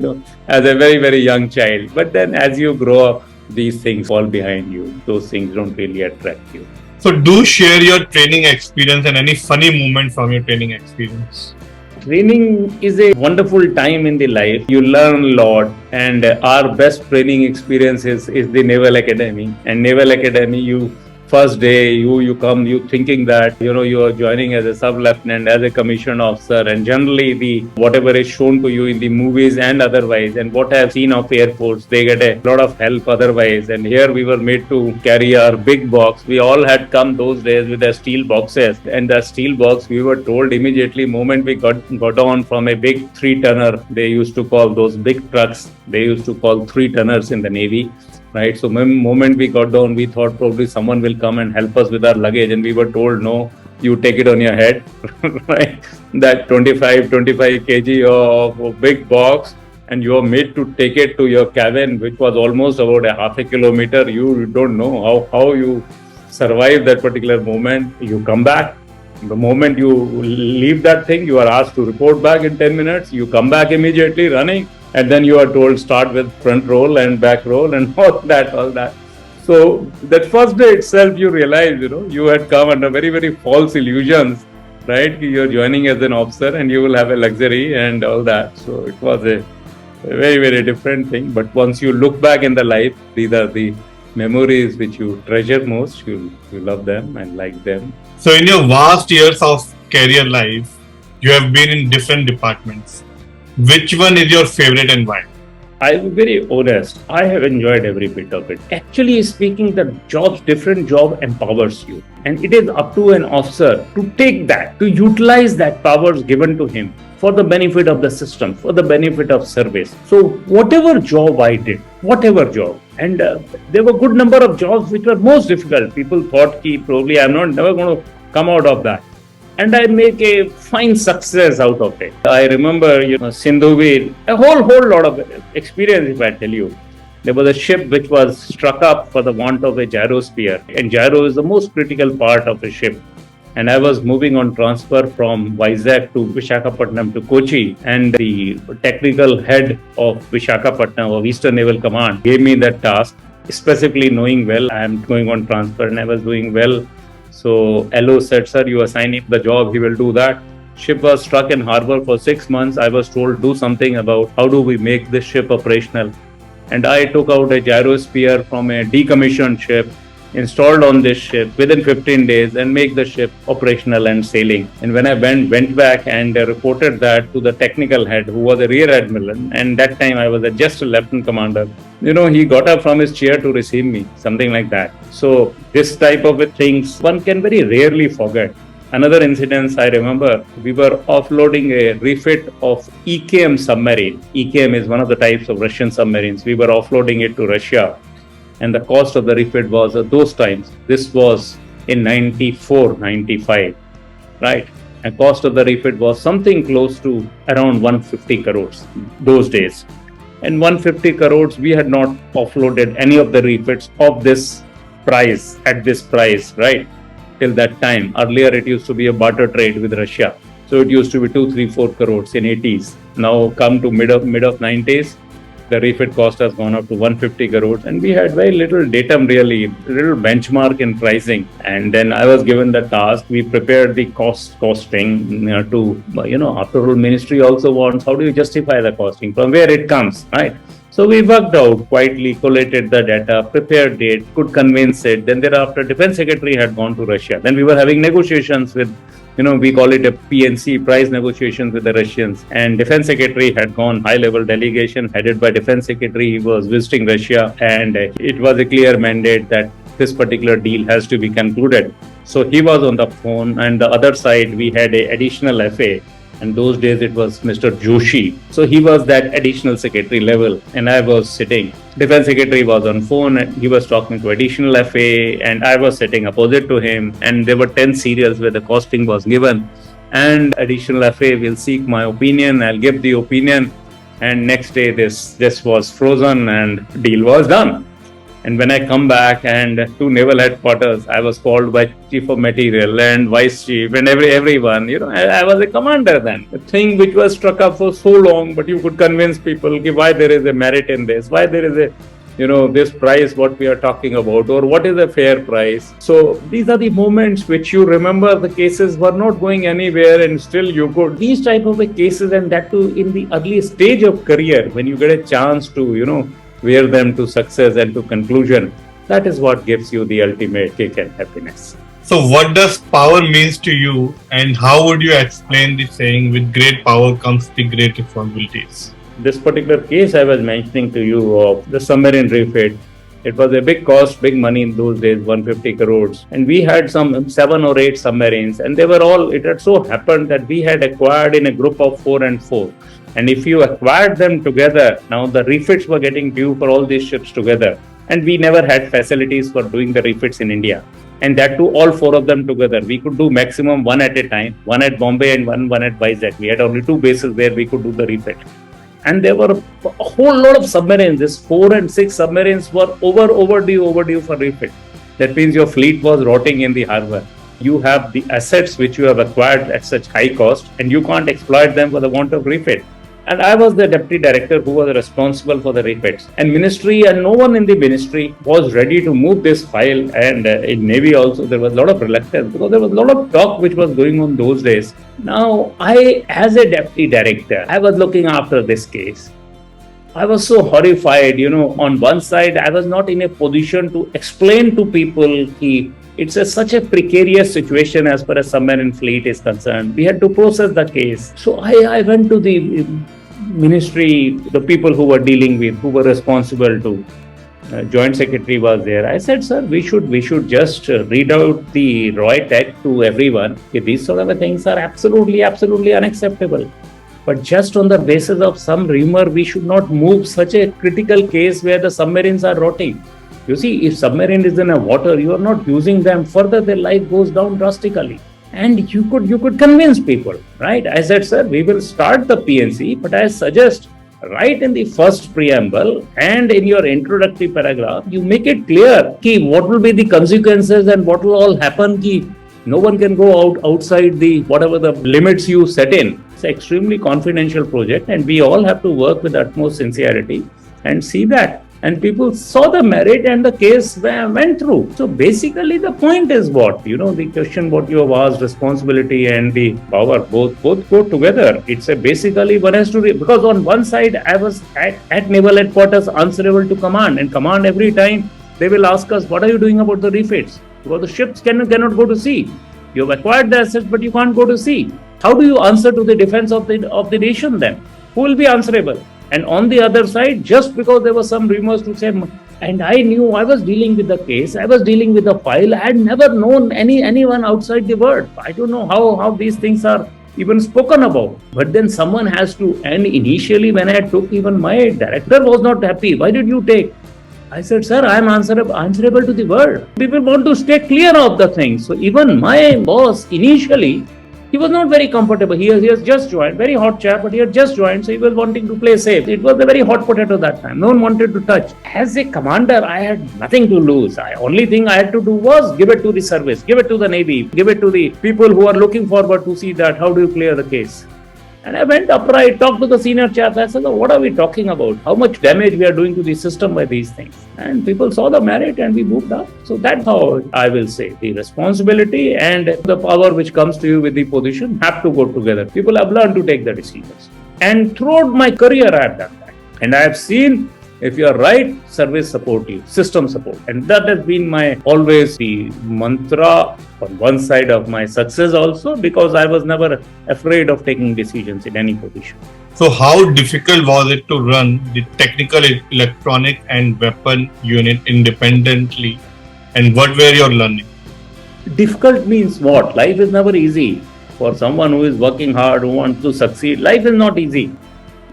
[SPEAKER 1] as a very, very young child. But then as you grow up, these things fall behind you. Those things don't really attract you.
[SPEAKER 2] So do share your training experience and any funny moment from your training experience.
[SPEAKER 1] Training is a wonderful time in the life. You learn a lot, and our best training experience is the Naval Academy. And Naval Academy, first day you come, you thinking that you are joining as a sub-lieutenant, as a commissioned officer, and generally the whatever is shown to you in the movies and otherwise, and what I have seen of Air Force, they get a lot of help otherwise. And here we were made to carry our big box. We all had come those days with the steel boxes, and the steel box, we were told immediately moment we got on from a big 3-tonner. They used to call those big trucks, they used to call 3-tonners in the Navy. Right. So the moment we got down, we thought probably someone will come and help us with our luggage. And we were told, no, you take it on your head. Right. That 25 kg of big box, and you are made to take it to your cabin, which was almost about a half a kilometer. You don't know how you survive that particular moment. You come back. The moment you leave that thing, you are asked to report back in 10 minutes. You come back immediately running. And then you are told start with front roll and back roll and all that. So that first day itself, you realize, you had come under very, very false illusions, right? You're joining as an officer and you will have a luxury and all that. So it was a very, very different thing. But once you look back in the life, these are the memories which you treasure most. You love them and like them.
[SPEAKER 2] So in your vast years of career life, you have been in different departments. Which one is your favorite and why?
[SPEAKER 1] I'm very honest. I have enjoyed every bit of it. Actually speaking, the different job empowers you. And it is up to an officer to take that, to utilize that powers given to him for the benefit of the system, for the benefit of service. So whatever job I did, and there were a good number of jobs which were most difficult. People thought probably I'm never going to come out of that. And I make a fine success out of it. I remember, Sindhuvir, a whole lot of experience, if I tell you. There was a ship which was struck up for the want of a gyro spear. And gyro is the most critical part of a ship. And I was moving on transfer from Vizag to Visakhapatnam to Kochi. And the technical head of Visakhapatnam, of Eastern Naval Command, gave me that task, specifically knowing well I am going on transfer and I was doing well. So LO said, sir, you assign him the job, he will do that. Ship was stuck in harbor for 6 months. I was told, do something about how do we make this ship operational. And I took out a gyro spear from a decommissioned ship, installed on this ship within 15 days and make the ship operational and sailing. And when I went back and reported that to the technical head, who was a Rear Admiral, and that time I was just a Lieutenant Commander, he got up from his chair to receive me, something like that. So this type of things one can very rarely forget. Another incident I remember, we were offloading a refit of EKM submarine. EKM is one of the types of Russian submarines. We were offloading it to Russia. And the cost of the refit was at those times, this was in 94, 95, right? And cost of the refit was something close to around 150 crores those days. And 150 crores, we had not offloaded any of the refits of this price, at this price, right? Till that time. Earlier, it used to be a barter trade with Russia. So it used to be 2, 3, 4 crores in 80s. Now come to mid of 90s, The refit cost has gone up to 150 crores, and we had very little datum, really, little benchmark in pricing. And then I was given the task. We prepared the costing after all, ministry also wants, how do you justify the costing, from where it comes, right? So we worked out quietly, collated the data, prepared it, could convince it. Then thereafter, Defense Secretary had gone to Russia. Then we were having negotiations with, we call it a PNC, price negotiations with the Russians. And Defense Secretary had gone, high-level delegation headed by Defense Secretary. He was visiting Russia, and it was a clear mandate that this particular deal has to be concluded. So he was on the phone, and the other side, we had an additional FA. And those days it was Mr. Joshi. So he was that additional secretary level, and I was sitting. Defense Secretary was on phone, and he was talking to additional FA, and I was sitting opposite to him. And there were 10 serials where the costing was given. And additional FA will seek my opinion. I'll give the opinion. And next day this was frozen and deal was done. And when I come back and to naval headquarters, I was called by Chief of Material and Vice Chief and everyone. I was a commander then. The thing which was struck up for so long, but you could convince people why there is a merit in this, why there is this price what we are talking about, or what is a fair price. So these are the moments which you remember. The cases were not going anywhere, and still you could. These type of cases, and that too in the early stage of career, when you get a chance to wear them to success and to conclusion, that is what gives you the ultimate kick and happiness.
[SPEAKER 2] So what does power means to you, and how would you explain the saying, with great power comes the great responsibilities?
[SPEAKER 1] This particular case I was mentioning to you of the submarine refit, it was a big cost, big money in those days, 150 crores. And we had some 7 or 8 submarines, and they were all, it had so happened that we had acquired in a group of 4 and 4. And if you acquired them together, now the refits were getting due for all these ships together. And we never had facilities for doing the refits in India. And that too, all 4 of them together. We could do maximum 1 at a time, 1 at Bombay and one at Vizag. We had only 2 bases where we could do the refit. And there were a whole lot of submarines. This 4 and 6 submarines were overdue for refit. That means your fleet was rotting in the harbor. You have the assets which you have acquired at such high cost, and you can't exploit them for the want of refit. And I was the deputy director who was responsible for the refits. And ministry and no one in the ministry was ready to move this file. And in Navy also, there was a lot of reluctance because there was a lot of talk which was going on those days. Now, I, as a deputy director, I was looking after this case. I was so horrified, on one side, I was not in a position to explain to people it's such a precarious situation as far as submarine fleet is concerned. We had to process the case. So I went to the ministry, the people who were dealing with, who were responsible to. Joint Secretary was there. I said, sir, we should just read out the Roy Tech to everyone. These sort of things are absolutely unacceptable. But just on the basis of some rumor, we should not move such a critical case where the submarines are rotting. You see, if submarine is in a water, you are not using them, further their life goes down drastically. And you could convince people, right? I said, sir, we will start the PNC, but I suggest right in the first preamble and in your introductory paragraph, you make it clear what will be the consequences and what will all happen. No one can go outside whatever the limits you set in. It's an extremely confidential project, and we all have to work with utmost sincerity and see that. And people saw the merit and the case went through. So basically the point is what? The question what you have asked, responsibility and the power, both go together. It's basically one has to, because on one side I was at naval headquarters answerable to command, and command every time they will ask us, what are you doing about the refits? Because the ships cannot go to sea. You have acquired the assets, but you can't go to sea. How do you answer to the defense of the nation then? Who will be answerable? And on the other side, just because there were some rumors to say, and I knew I was dealing with the case, I was dealing with the file, I had never known anyone outside the world. I don't know how these things are even spoken about. But then someone has to, and initially when I took, even my director was not happy. Why did you take? I said, sir, I am answerable to the world. People want to stay clear of the thing. So even my boss initially, he was not very comfortable. He has just joined, very hot chap, but he had just joined, so he was wanting to play safe. It was a very hot potato that time. No one wanted to touch. As a commander, I had nothing to lose. Only thing I had to do was give it to the service, give it to the Navy, give it to the people who are looking forward to see that how do you clear the case. And I went upright, talked to the senior chaps. I said, what are we talking about? How much damage we are doing to the system by these things? And people saw the merit and we moved up. So that's how I will say the responsibility and the power which comes to you with the position have to go together. People have learned to take the decisions. And throughout my career, I have done that. And I have seen if you are right, service support you, system support. And that has been my always the mantra on one side of my success also, because I was never afraid of taking decisions in any position.
[SPEAKER 2] So how difficult was it to run the technical, electronic and weapon unit independently? And what were your learning?
[SPEAKER 1] Difficult means what? Life is never easy. For someone who is working hard, who wants to succeed, life is not easy.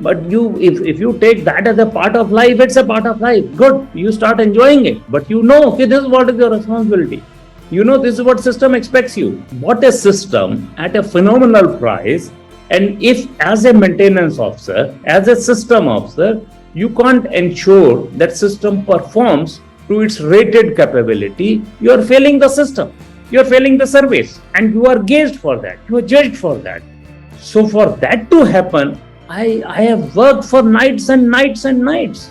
[SPEAKER 1] But if you take that as a part of life, it's a part of life. Good, you start enjoying it. But you know, okay, this is what is your responsibility. You know, this is what system expects you. What a system at a phenomenal price. And if as a maintenance officer, as a system officer, you can't ensure that system performs to its rated capability, you are failing the system. You are failing the service. And you are gauged for that. You are judged for that. So for that to happen, I have worked for nights and nights and nights.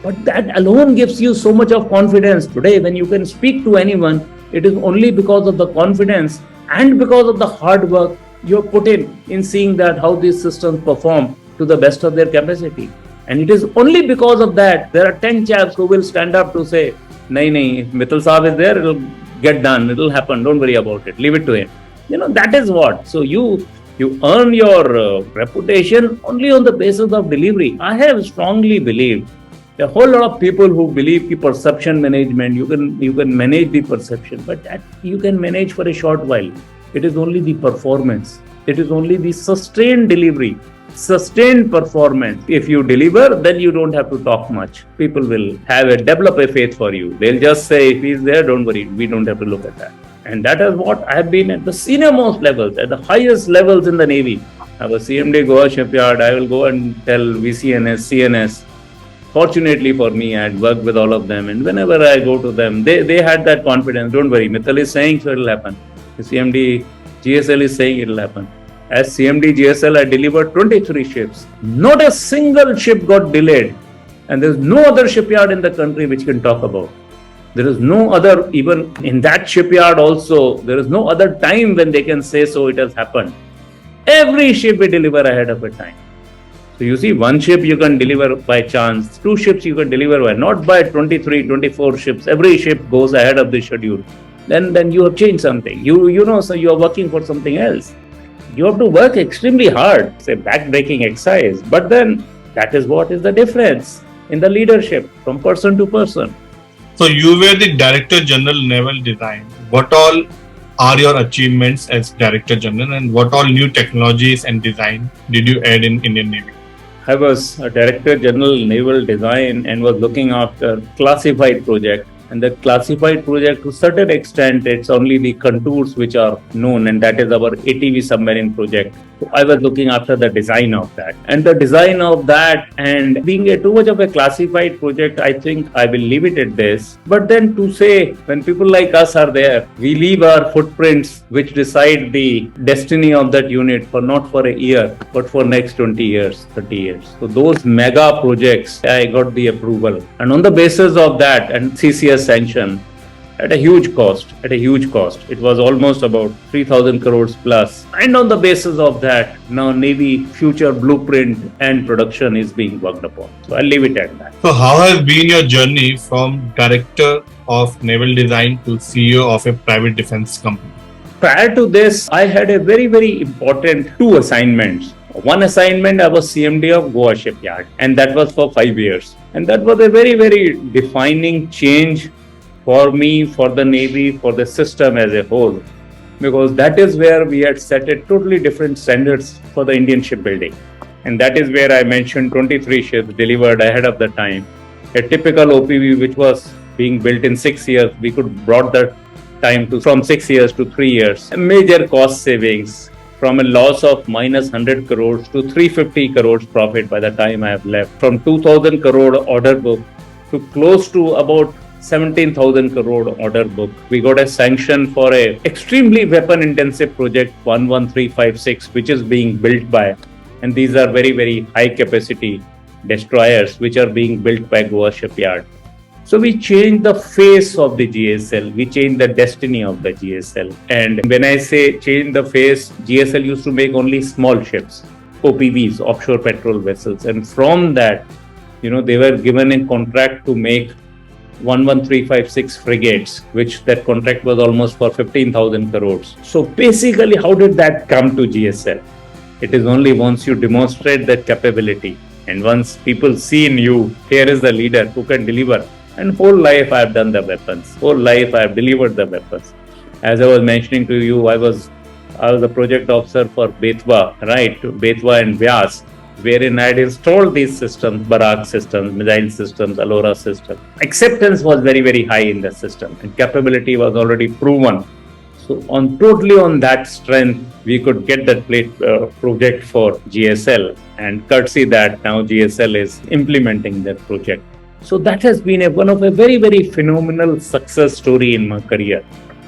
[SPEAKER 1] But that alone gives you so much of confidence. Today, when you can speak to anyone, it is only because of the confidence and because of the hard work you have put in seeing that how these systems perform to the best of their capacity. And it is only because of that, there are 10 chaps who will stand up to say, nahi, if Mittal Saab is there, it will get done, it will happen, don't worry about it, leave it to him. You know, that is what. So you earn your reputation only on the basis of delivery. I have strongly believed a whole lot of people who believe ki perception management, you can manage the perception, but that you can manage for a short while. It is only the performance. It is only the sustained delivery, sustained performance. If you deliver, then you don't have to talk much. People will develop a faith for you. They'll just say, if he's there, don't worry, we don't have to look at that. And that is what I have been at the senior most levels, at the highest levels in the Navy. I was CMD Goa Shipyard. I will go and tell VCNS, CNS. Fortunately for me, I had worked with all of them. And whenever I go to them, they had that confidence. Don't worry, Mittal is saying so it will happen. The CMD GSL is saying it will happen. As CMD GSL, I delivered 23 ships. Not a single ship got delayed. And there's no other shipyard in the country which can talk about. There is no other, even in that shipyard also, there is no other time when they can say so it has happened. Every ship we deliver ahead of a time. So you see, one ship you can deliver by chance, two ships you can deliver by, not by 23, 24 ships. Every ship goes ahead of the schedule. Then you have changed something. You know, so you are working for something else. You have to work extremely hard. It's a back-breaking exercise. But then that is what is the difference in the leadership from person to person.
[SPEAKER 2] So you were the Director General Naval Design. What all are your achievements as Director General, and what all new technologies and design did you add in Indian Navy?
[SPEAKER 1] I was a Director General Naval Design and was looking after classified project. And the classified project, to a certain extent, it's only the contours which are known, and that is our ATV submarine project. So I was looking after the design of that. And the design of that, and being too much of a classified project, I think I will leave it at this. But then to say, when people like us are there, we leave our footprints which decide the destiny of that unit for not for a year, but for next 20 years, 30 years. So those mega projects, I got the approval. And on the basis of that, and CCS sanction at a huge cost. It was almost about 3,000 crores plus. And on the basis of that, now Navy future blueprint and production is being worked upon. So I'll leave it at that.
[SPEAKER 2] So how has been your journey from Director of Naval Design to CEO of a private defense company?
[SPEAKER 1] Prior to this, I had a very, very important two assignments. One assignment, I was CMD of Goa Shipyard, and that was for 5 years. And that was a very, very defining change for me, for the Navy, for the system as a whole, because that is where we had set a totally different standards for the Indian shipbuilding. And that is where I mentioned 23 ships delivered ahead of the time. A typical OPV which was being built in 6 years, we could brought that time to from 6 years to 3 years. A major cost savings from a loss of minus 100 crores to 350 crores profit by the time I have left. From 2,000 crore order book to close to about 17,000 crore order book. We got a sanction for a extremely weapon intensive project 11356, which is being built by And these are very, very high capacity destroyers which are being built by Goa shipyard. So we changed the face of the GSL, we changed the destiny of the GSL. And when I say change the face, GSL used to make only small ships, OPVs, offshore patrol vessels. And from that, they were given a contract to make 11356 frigates, which that contract was almost for 15,000 crores. So basically, how did that come to GSL? It is only once you demonstrate that capability and once people see in you, here is the leader who can deliver. And whole life I have done the weapons. Whole life I have delivered the weapons. As I was mentioning to you, I was a project officer for Betwa, right? Betwa and Vyas, wherein I had installed these systems, Barak systems, missile systems, Alora systems. Acceptance was very, very high in the system and capability was already proven. So totally on that strength, we could get that project for GSL, and courtesy that now GSL is implementing that project. So that has been one of a very, very phenomenal success story in my career.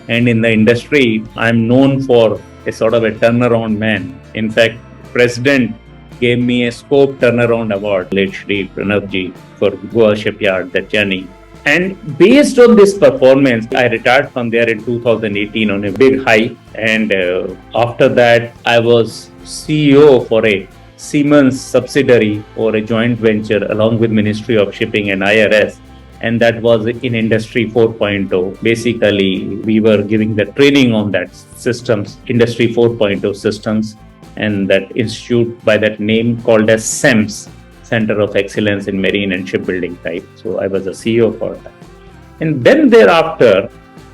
[SPEAKER 1] And in the industry, I'm known for a sort of a turnaround man. In fact, President gave me a scope turnaround award, late Shri Pranabji, for Goa shipyard, that journey. And based on this performance, I retired from there in 2018 on a big high. And after that, I was CEO for a Siemens subsidiary or a joint venture along with Ministry of Shipping and IRS. And that was in Industry 4.0. Basically, we were giving the training on that systems, Industry 4.0 systems, and that institute by that name called as SEMS, Center of Excellence in Marine and Shipbuilding type. So I was a CEO for that. And then thereafter,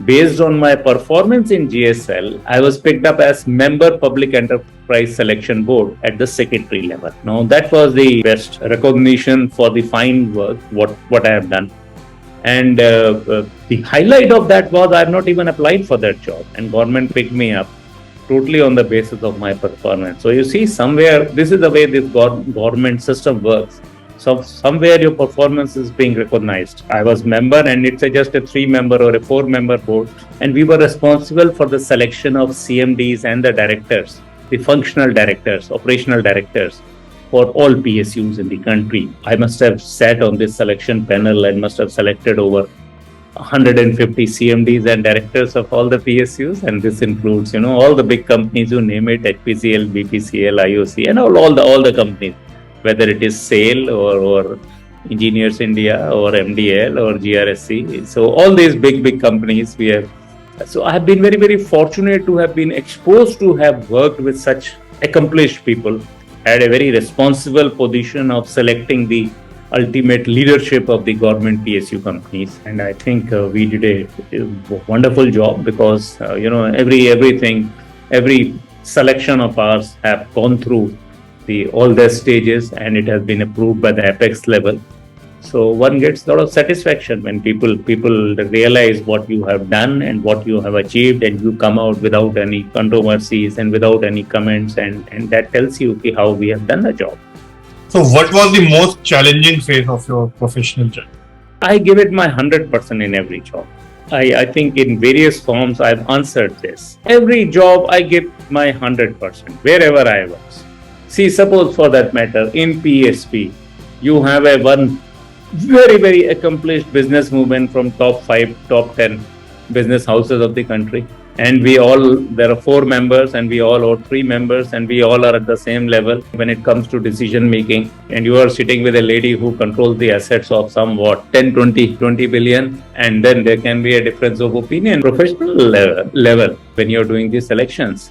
[SPEAKER 1] based on my performance in GSL, I was picked up as member Public Enterprise Selection Board at the secretary level. Now that was the best recognition for the fine work, what I have done. And the highlight of that was I have not even applied for that job, and government picked me up totally on the basis of my performance. So you see, somewhere, this is the way this government system works. So somewhere your performance is being recognized. I was member, and it's just a 3-member or a 4-member board. And we were responsible for the selection of CMDs and the directors, the functional directors, operational directors for all PSUs in the country. I must have sat on this selection panel and must have selected over 150 CMDs and directors of all the PSUs, and this includes, all the big companies, you name it, HPCL, BPCL, IOC, and all the companies, whether it is SAIL or Engineers India or MDL or GRSC. So all these big companies we have. So I have been very, very fortunate to have been exposed to have worked with such accomplished people, had a very responsible position of selecting the ultimate leadership of the government PSU companies. And I think we did a wonderful job because, every selection of ours have gone through all the stages, and it has been approved by the apex level. So one gets a lot of satisfaction when people realize what you have done and what you have achieved, and you come out without any controversies and without any comments, and that tells you how we have done the job.
[SPEAKER 2] So what was the most challenging phase of your professional journey?
[SPEAKER 1] I give it my 100% in every job. I think in various forms I've answered this. Every job I give my 100%, wherever I was. See, suppose for that matter, in PESB, you have one very, very accomplished business movement from top 5, top 10 business houses of the country. And there are 4 members and we all, or 3 members, and we all are at the same level when it comes to decision making. And you are sitting with a lady who controls the assets of 10, 20 billion. And then there can be a difference of opinion, professional level when you're doing these elections.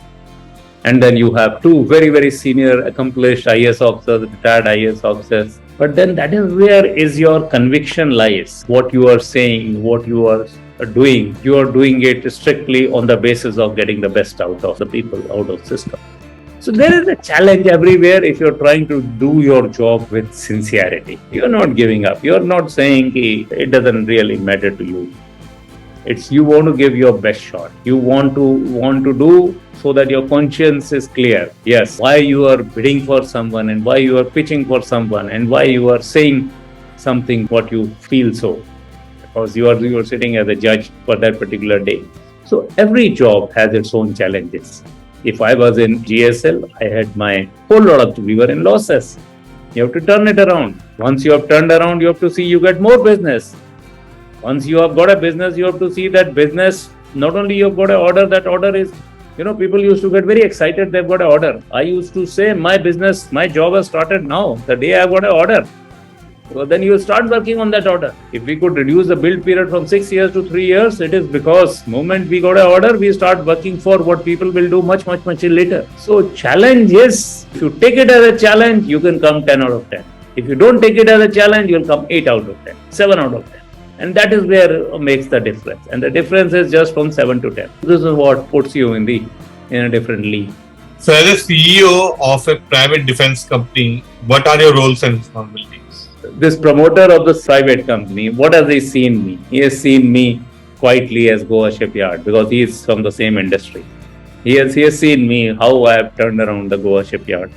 [SPEAKER 1] And then you have 2 very, very senior accomplished IAS officers, retired IAS officers. But then that is where is your conviction lies. What you are saying, what you are doing, you are doing it strictly on the basis of getting the best out of the people, out of the system. So there is a challenge everywhere if you're trying to do your job with sincerity. You're not giving up. You're not saying it doesn't really matter to you. It's you want to give your best shot. You want to do so that your conscience is clear. Yes, why you are bidding for someone and why you are pitching for someone and why you are saying something what you feel so. Because you are sitting as a judge for that particular day. So every job has its own challenges. If I was in GSL, I had my whole lot of, we were in losses. You have to turn it around. Once you have turned around, you have to see you get more business. Once you have got a business, you have to see that business, not only you have got an order, that order is, people used to get very excited, they've got an order. I used to say, my business, my job has started now, the day I've got an order. So then you start working on that order. If we could reduce the build period from 6 years to 3 years, it is because moment we got an order, we start working for what people will do much later. So challenge is, if you take it as a challenge, you can come 10 out of 10. If you don't take it as a challenge, you'll come 8 out of 10, 7 out of 10. And that is where it makes the difference. And the difference is just from 7 to 10. This is what puts you in a different league.
[SPEAKER 2] So as a CEO of a private defense company, what are your roles and responsibilities?
[SPEAKER 1] This promoter of the private company, what has he seen me? He has seen me quietly as Goa Shipyard, because he is from the same industry. He has seen me, how I have turned around the Goa Shipyard.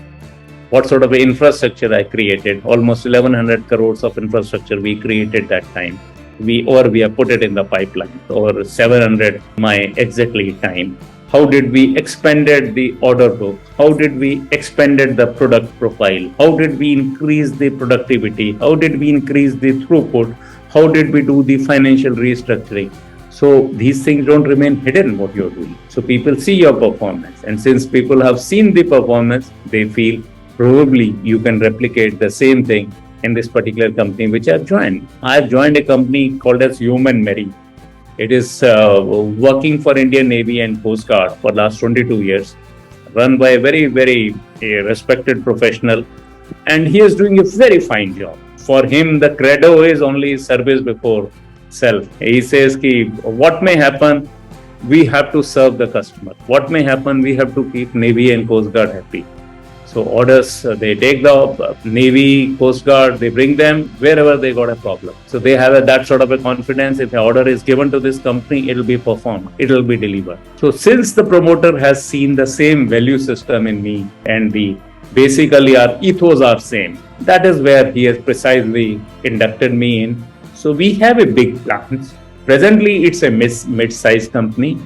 [SPEAKER 1] What sort of infrastructure I created. Almost 1100 crores of infrastructure we created that time. We have put it in the pipeline, or 700 my exactly time. How did we expanded the order book? How did we expanded the product profile? How did we increase the productivity? How did we increase the throughput? How did we do the financial restructuring? So these things don't remain hidden what you're doing. So people see your performance, and since people have seen the performance, they feel probably you can replicate the same thing in this particular company which I've joined. I've joined a company called as Yeoman Marine. It is working for Indian Navy and Coast Guard for last 22 years, run by a very, very respected professional, and he is doing a very fine job. For him, the credo is only service before self. He says, what may happen, we have to serve the customer. What may happen, we have to keep Navy and Coast Guard happy. So orders, they take the Navy, Coast Guard, they bring them wherever they got a problem. So they have that sort of a confidence. If an order is given to this company, it will be performed, it will be delivered. So since the promoter has seen the same value system in me, and basically our ethos are same, that is where he has precisely inducted me in. So we have a big plan. Presently, it's a mid-sized company,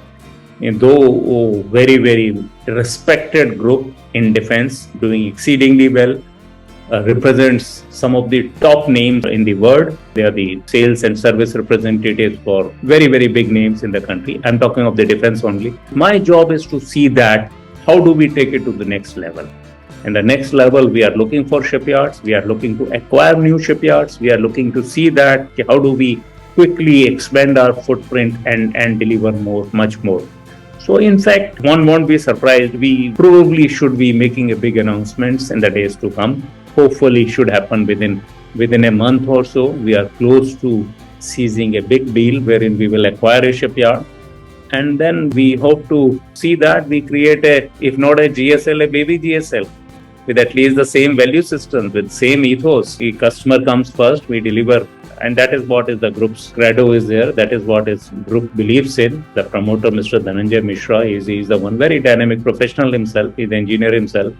[SPEAKER 1] though very, very respected group in defense, doing exceedingly well, represents some of the top names in the world. They are the sales and service representatives for very, very big names in the country. I'm talking of the defense only. My job is to see that how do we take it to the next level. And the next level, we are looking for shipyards. We are looking to acquire new shipyards. We are looking to see that how do we quickly expand our footprint and deliver more, much more. So in fact, one won't be surprised. We probably should be making a big announcements in the days to come. Hopefully should happen within a month or so. We are close to seizing a big deal wherein we will acquire a shipyard. And then we hope to see that we create if not a GSL, a baby GSL, with at least the same value system, with same ethos. The customer comes first, we deliver. And that is what is the group's credo is there. That is what his group believes in. The promoter, Mr. Dhananjay Mishra, is the one very dynamic professional himself. He's the engineer himself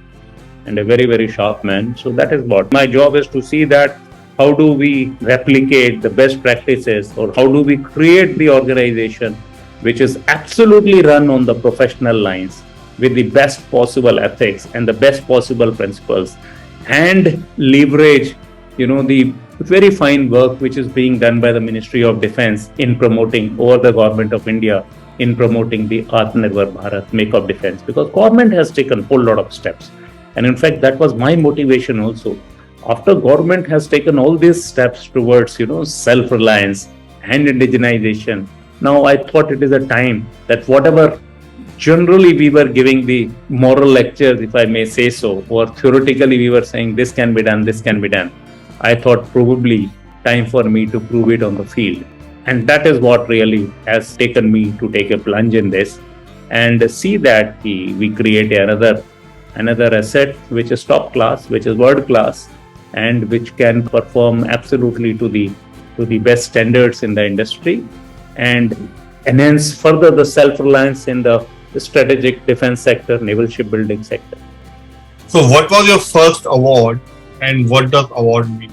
[SPEAKER 1] and a very, very sharp man. So that is what my job is, to see that how do we replicate the best practices, or how do we create the organization which is absolutely run on the professional lines with the best possible ethics and the best possible principles, and leverage, the very fine work which is being done by the Ministry of Defense in promoting, or the Government of India in promoting the Atmanirbhar Bharat, make of defense, because government has taken a whole lot of steps. And in fact, that was my motivation also. After government has taken all these steps towards, self-reliance and indigenization, now I thought it is a time that whatever generally we were giving the moral lectures, if I may say so, or theoretically we were saying this can be done, this can be done. I thought probably time for me to prove it on the field. And that is what really has taken me to take a plunge in this and see that we create another asset which is top class, which is world class, and which can perform absolutely to the best standards in the industry, and enhance further the self-reliance in the strategic defense sector, naval shipbuilding sector.
[SPEAKER 2] So what was your first award, and what does award mean?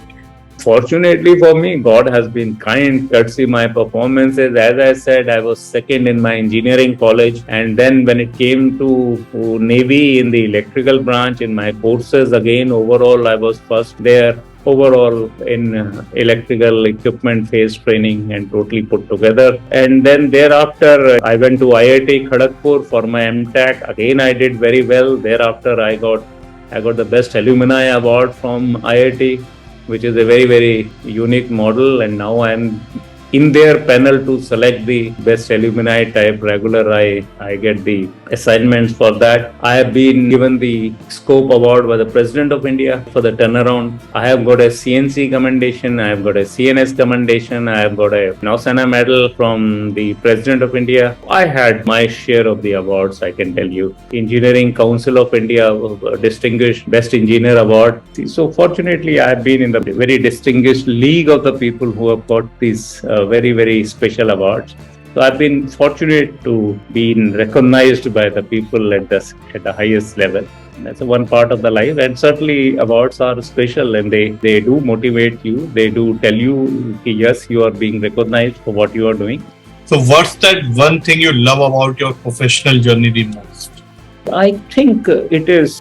[SPEAKER 1] Fortunately for me, God has been kind, courtesy my performances. As I said, I was second in my engineering college. And then when it came to Navy in the electrical branch, in my courses, again, overall, I was first there. Overall in electrical equipment phase training and totally put together. And then thereafter, I went to IIT Kharagpur for my MTech. Again, I did very well. Thereafter, I got the best alumni award from IIT, which is a very, very unique model. And now I'm in their panel to select the best alumni type regular. I get the assignments for that. I have been given the Scope Award by the President of India for the turnaround. I have got a CNC commendation. I have got a CNS commendation. I have got a Nausena medal from the President of India. I had my share of the awards, I can tell you. Engineering Council of India Distinguished Best Engineer Award. So fortunately, I have been in the very distinguished league of the people who have got these very, very special awards. So I've been fortunate to be recognized by the people at the highest level. That's one part of the life, and certainly awards are special, and they do motivate you. They do tell you, yes, you are being recognized for what you are doing.
[SPEAKER 2] So what's that one thing you love about your professional journey the most?
[SPEAKER 1] I think it is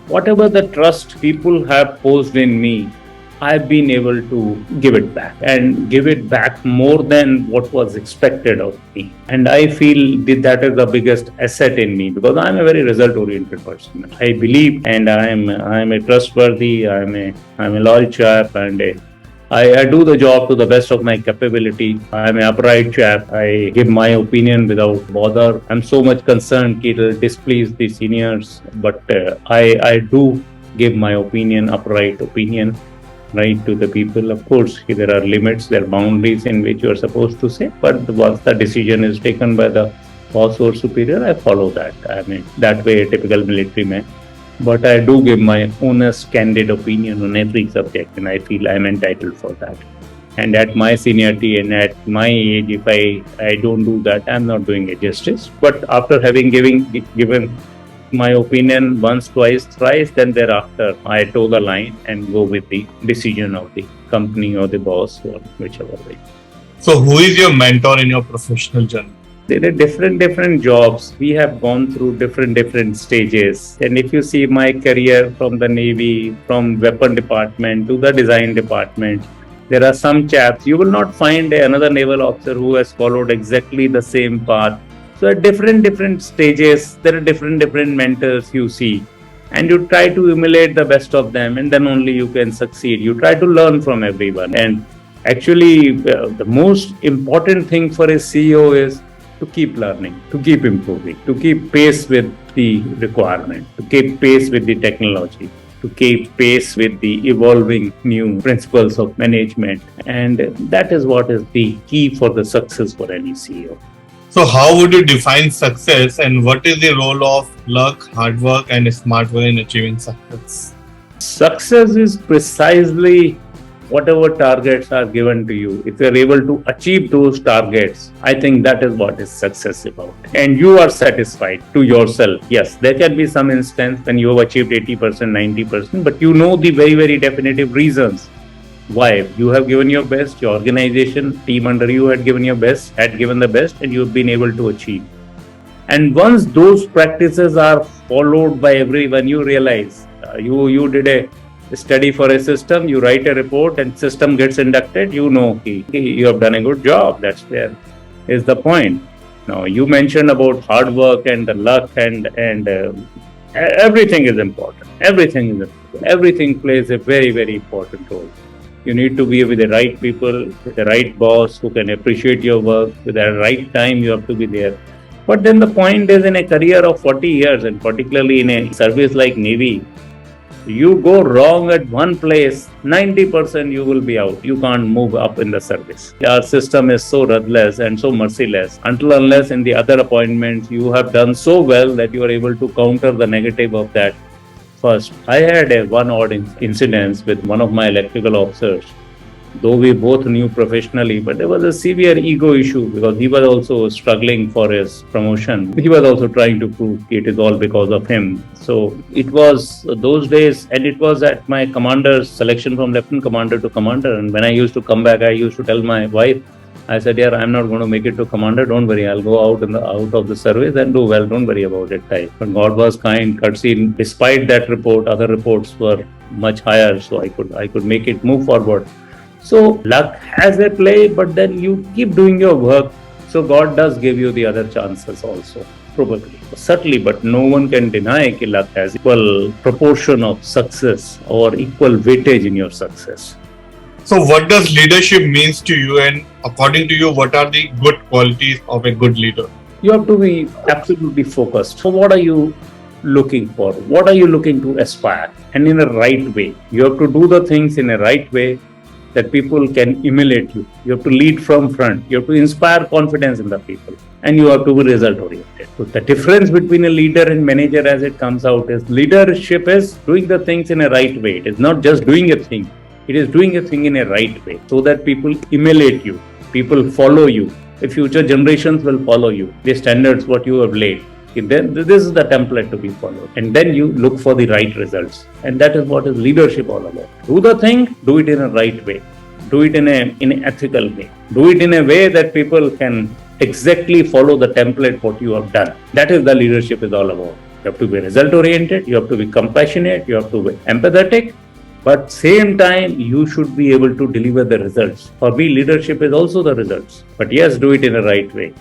[SPEAKER 1] whatever the trust people have posed in me, I've been able to give it back, and give it back more than what was expected of me. And I feel that is the biggest asset in me, because I'm a very result-oriented person. I believe, and I'm a trustworthy, I'm a loyal chap, and I do the job to the best of my capability. I'm an upright chap. I give my opinion without bother. I'm so much concerned it will displease the seniors, but I do give my opinion, upright opinion, right, to the people. Of course, there are limits, there are boundaries in which you are supposed to say, but once the decision is taken by the boss or superior, I follow that. I mean, that way a typical military man. But I do give my honest, candid opinion on every subject, and I feel I'm entitled for that. And at my seniority and at my age, if I don't do that, I'm not doing it justice. But after having given my opinion once, twice, thrice, then thereafter I toe the line and go with the decision of the company or the boss or whichever way.
[SPEAKER 2] So who is your mentor in your professional journey?
[SPEAKER 1] There are different jobs. We have gone through different stages. And if you see my career from the Navy, from weapon department to the design department, there are some chaps. You will not find another naval officer who has followed exactly the same path. So at different stages, there are different mentors you see, and you try to emulate the best of them, and then only you can succeed. You try to learn from everyone. And actually, the most important thing for a CEO is to keep learning, to keep improving, to keep pace with the requirement, to keep pace with the technology, to keep pace with the evolving new principles of management. And that is what is the key for the success for any CEO.
[SPEAKER 2] So how would you define success, and what is the role of luck, hard work, and smart work in achieving success?
[SPEAKER 1] Success is precisely whatever targets are given to you. If you are able to achieve those targets, I think that is what is success about. And you are satisfied to yourself. Yes, there can be some instance when you have achieved 80%, 90%, but you know the very definitive reasons why. You have given your best, your organization, team under you had given the best, and you have been able to achieve. And once those practices are followed by everyone, you realize you did a study for a system, you write a report, and system gets inducted, you know you have done a good job. That's where is the point. Now, you mentioned about hard work and the luck, and everything is important. Everything plays a very important role. You need to be with the right people, with the right boss who can appreciate your work. With the right time, you have to be there. But then the point is, in a career of 40 years, and particularly in a service like Navy, you go wrong at one place, 90% you will be out. You can't move up in the service. Our system is so ruthless and so merciless. Unless in the other appointments you have done so well that you are able to counter the negative of that. First, I had one odd incident with one of my electrical officers. though we both knew professionally, but there was a severe ego issue because he was also struggling for his promotion. He was also trying to prove it is all because of him. So it was those days, and it was at my commander's selection from lieutenant commander to commander. And when I used to come back, I used to tell my wife, I said, yeah, I'm not going to make it to commander. Don't worry. I'll go out of the service and do well. Don't worry about it. But God was kind, courtesy. Despite that report, other reports were much higher. So I could make it move forward. So luck has a play, but then you keep doing your work. So God does give you the other chances also. Probably. Certainly, but no one can deny that luck has equal proportion of success or equal weightage in your success.
[SPEAKER 2] So what does leadership means to you, and according to you, what are the good qualities of a good leader?
[SPEAKER 1] You have to be absolutely focused. So what are you looking for? What are you looking to aspire? And in a right way. You have to do the things in a right way that people can emulate you. You have to lead from front. You have to inspire confidence in the people. And you have to be result oriented. So the difference between a leader and manager as it comes out is leadership is doing the things in a right way. It is not just doing a thing. It is doing a thing in a right way so that people emulate you, people follow you. The future generations will follow you. The standards what you have laid. Then this is the template to be followed. And then you look for the right results. And that is what is leadership all about. Do the thing, do it in a right way. Do it in an ethical way. Do it in a way that people can exactly follow the template what you have done. That is the leadership is all about. You have to be result oriented. You have to be compassionate. You have to be empathetic. But same time, you should be able to deliver the results. For me, leadership is also the results. But yes, do it in a right way.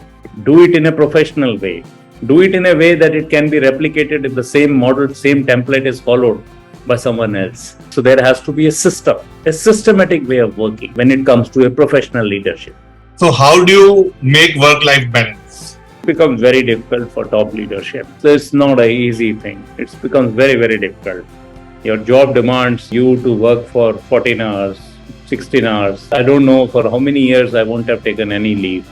[SPEAKER 1] Do it in a professional way. Do it in a way that it can be replicated if the same model, same template is followed by someone else. So there has to be a system, a systematic way of working when it comes to a professional leadership.
[SPEAKER 2] So how do you make work-life balance?
[SPEAKER 1] It becomes very difficult for top leadership. So it's not an easy thing. It becomes very, very difficult. Your job demands you to work for 14 hours, 16 hours. I don't know for how many years I won't have taken any leave,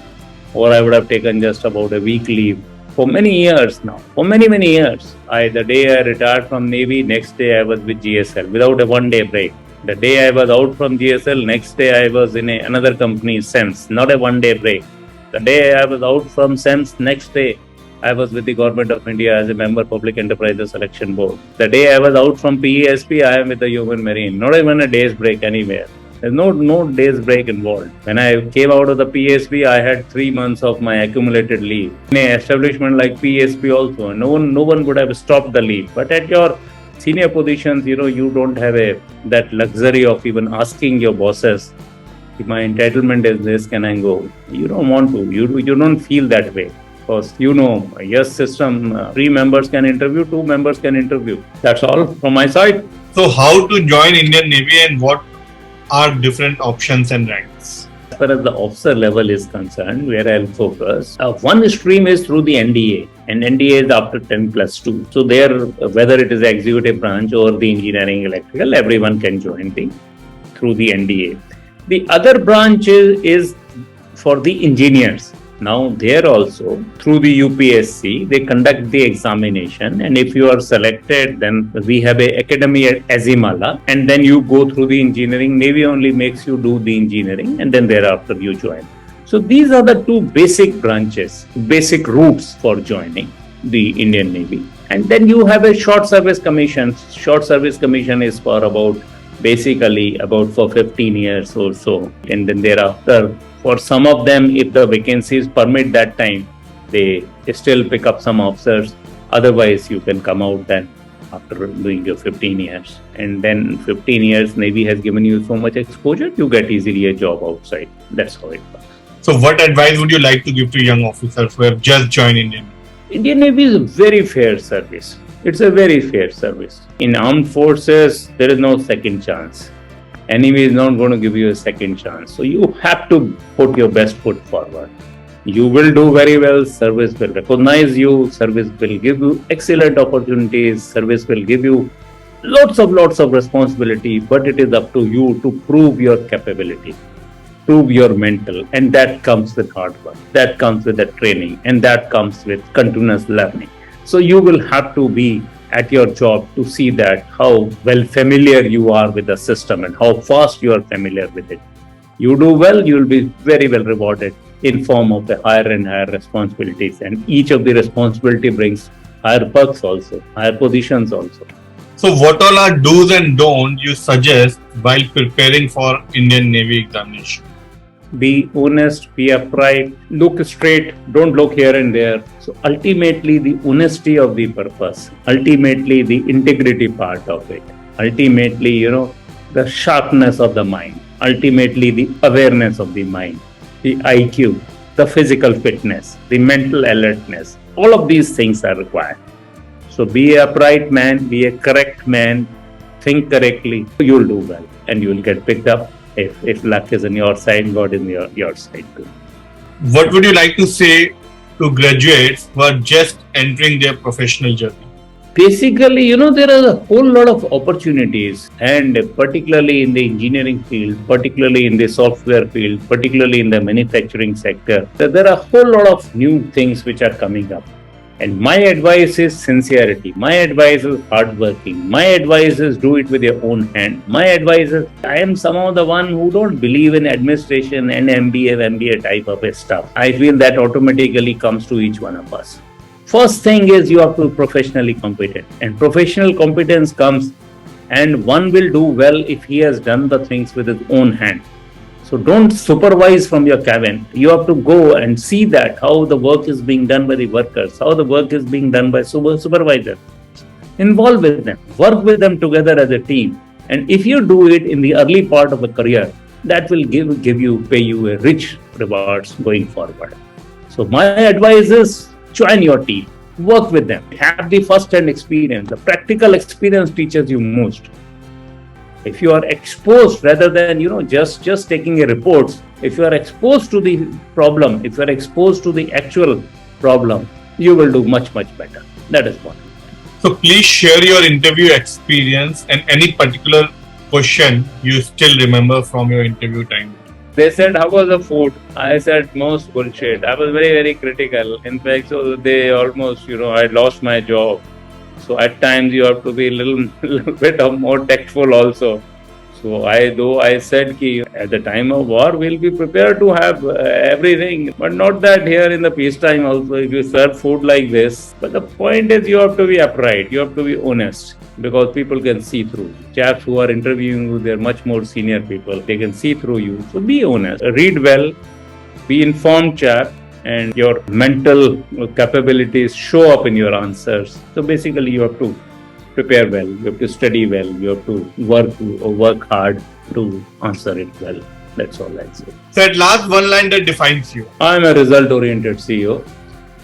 [SPEAKER 1] or I would have taken just about a week leave. For many years now, for many years. The day I retired from Navy, next day I was with GSL without a 1 day break. The day I was out from GSL, next day I was in another company, SEMS, not a 1 day break. The day I was out from SEMS, next day I was with the Government of India as a member Public Enterprises Selection Board. The day I was out from PESB, I am with the Yeoman Marine. Not even a day's break anywhere. There's no day's break involved. When I came out of the PSB, I had 3 months of my accumulated leave. In an establishment like PSB also, no one would have stopped the leave. But at your senior positions, you don't have that luxury of even asking your bosses, if my entitlement is this, can I go? You don't want to. You don't feel that way. Because yes, system, 3 members can interview, 2 members can interview. That's all from my side.
[SPEAKER 2] So how to join Indian Navy and what are different options and ranks?
[SPEAKER 1] As far as the officer level is concerned, where I'll focus, one stream is through the NDA, and NDA is after 10+2. So there, whether it is the executive branch or the engineering electrical, everyone can join through the NDA. The other branch is for the engineers. Now there also, through the UPSC, they conduct the examination, and if you are selected, then we have a academy at Azimala, and then you go through the engineering. Navy only makes you do the engineering, and then thereafter you join. So these are the 2 basic branches, basic routes for joining the Indian Navy. And then you have a short service commission. Short service commission is for basically about for 15 years or so, and then thereafter, for some of them, if the vacancies permit that time, they still pick up some officers. Otherwise, you can come out then after doing your 15 years. And then 15 years, Navy has given you so much exposure, you get easily a job outside. That's how it works.
[SPEAKER 2] So what advice would you like to give to young officers who have just joined Indian Navy?
[SPEAKER 1] Indian Navy is a very fair service. It's a very fair service. In armed forces, there is no second chance. Enemy is not going to give you a second chance. So you have to put your best foot forward. You will do very well. Service will recognize you. Service will give you excellent opportunities. Service will give you lots of responsibility. But it is up to you to prove your capability, prove your mental. And that comes with hard work. That comes with the training. And that comes with continuous learning. So you will have to be at your job to see that how well familiar you are with the system and how fast you are familiar with it. You do well, you will be very well rewarded in form of the higher and higher responsibilities. And each of the responsibility brings higher perks also, higher positions also.
[SPEAKER 2] So what all are do's and don'ts you suggest while preparing for Indian Navy examination?
[SPEAKER 1] Be honest, be upright, look straight, don't look here and there. So ultimately the honesty of the purpose, ultimately the integrity part of it, ultimately, the sharpness of the mind, ultimately the awareness of the mind, the IQ, the physical fitness, the mental alertness, all of these things are required. So be a upright man, be a correct man, think correctly, you'll do well and you will get picked up. If luck is on your side, God is on your side too.
[SPEAKER 2] What would you like to say to graduates who are just entering their professional journey?
[SPEAKER 1] Basically, there are a whole lot of opportunities, and particularly in the engineering field, particularly in the software field, particularly in the manufacturing sector, there are a whole lot of new things which are coming up. And my advice is sincerity. My advice is hardworking. My advice is do it with your own hand. My advice is, I am somehow the one who don't believe in administration and MBA type of stuff. I feel that automatically comes to each one of us. First thing is you have to be professionally competent. And professional competence comes, and one will do well if he has done the things with his own hand. So don't supervise from your cabin. You have to go and see that how the work is being done by the workers, how the work is being done by supervisors. Involve with them, work with them together as a team. And if you do it in the early part of a career, that will pay you a rich rewards going forward. So my advice is join your team, work with them, have the first-hand experience. The practical experience teaches you most. If you are exposed rather than, just taking a reports, if you are exposed to the problem, if you are exposed to the actual problem, you will do much, much better. That is what.
[SPEAKER 2] So please share your interview experience and any particular question you still remember from your interview time.
[SPEAKER 1] They said, how was the food? I said, most bullshit. I was very, very critical. In fact, so they almost, I lost my job. So at times you have to be a little bit more tactful also. So I said that at the time of war we'll be prepared to have everything, but not that here in the peacetime also if you serve food like this. But the point is you have to be upright, you have to be honest, because people can see through. Chaps who are interviewing you, they're much more senior people. They can see through you. So be honest, read well, be informed chap, and your mental capabilities show up in your answers. So basically you have to prepare well, you have to study well, you have to work hard to answer it well. That's all I'd say.
[SPEAKER 2] So at last, one line that defines you.
[SPEAKER 1] I'm a result-oriented CEO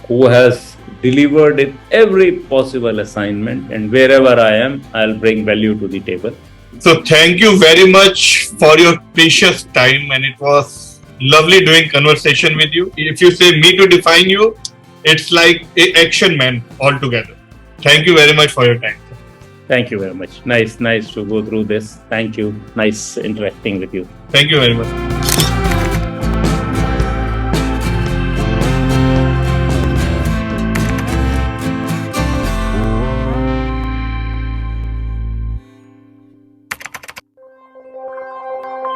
[SPEAKER 1] who has delivered in every possible assignment, and wherever I am, I'll bring value to the table.
[SPEAKER 2] So thank you very much for your precious time, and it was lovely doing conversation with you. If you say me to define you, it's like an action man altogether. Thank you very much for your time.
[SPEAKER 1] Thank you very much. Nice to go through this. Thank you. Nice interacting with you.
[SPEAKER 2] Thank you very much.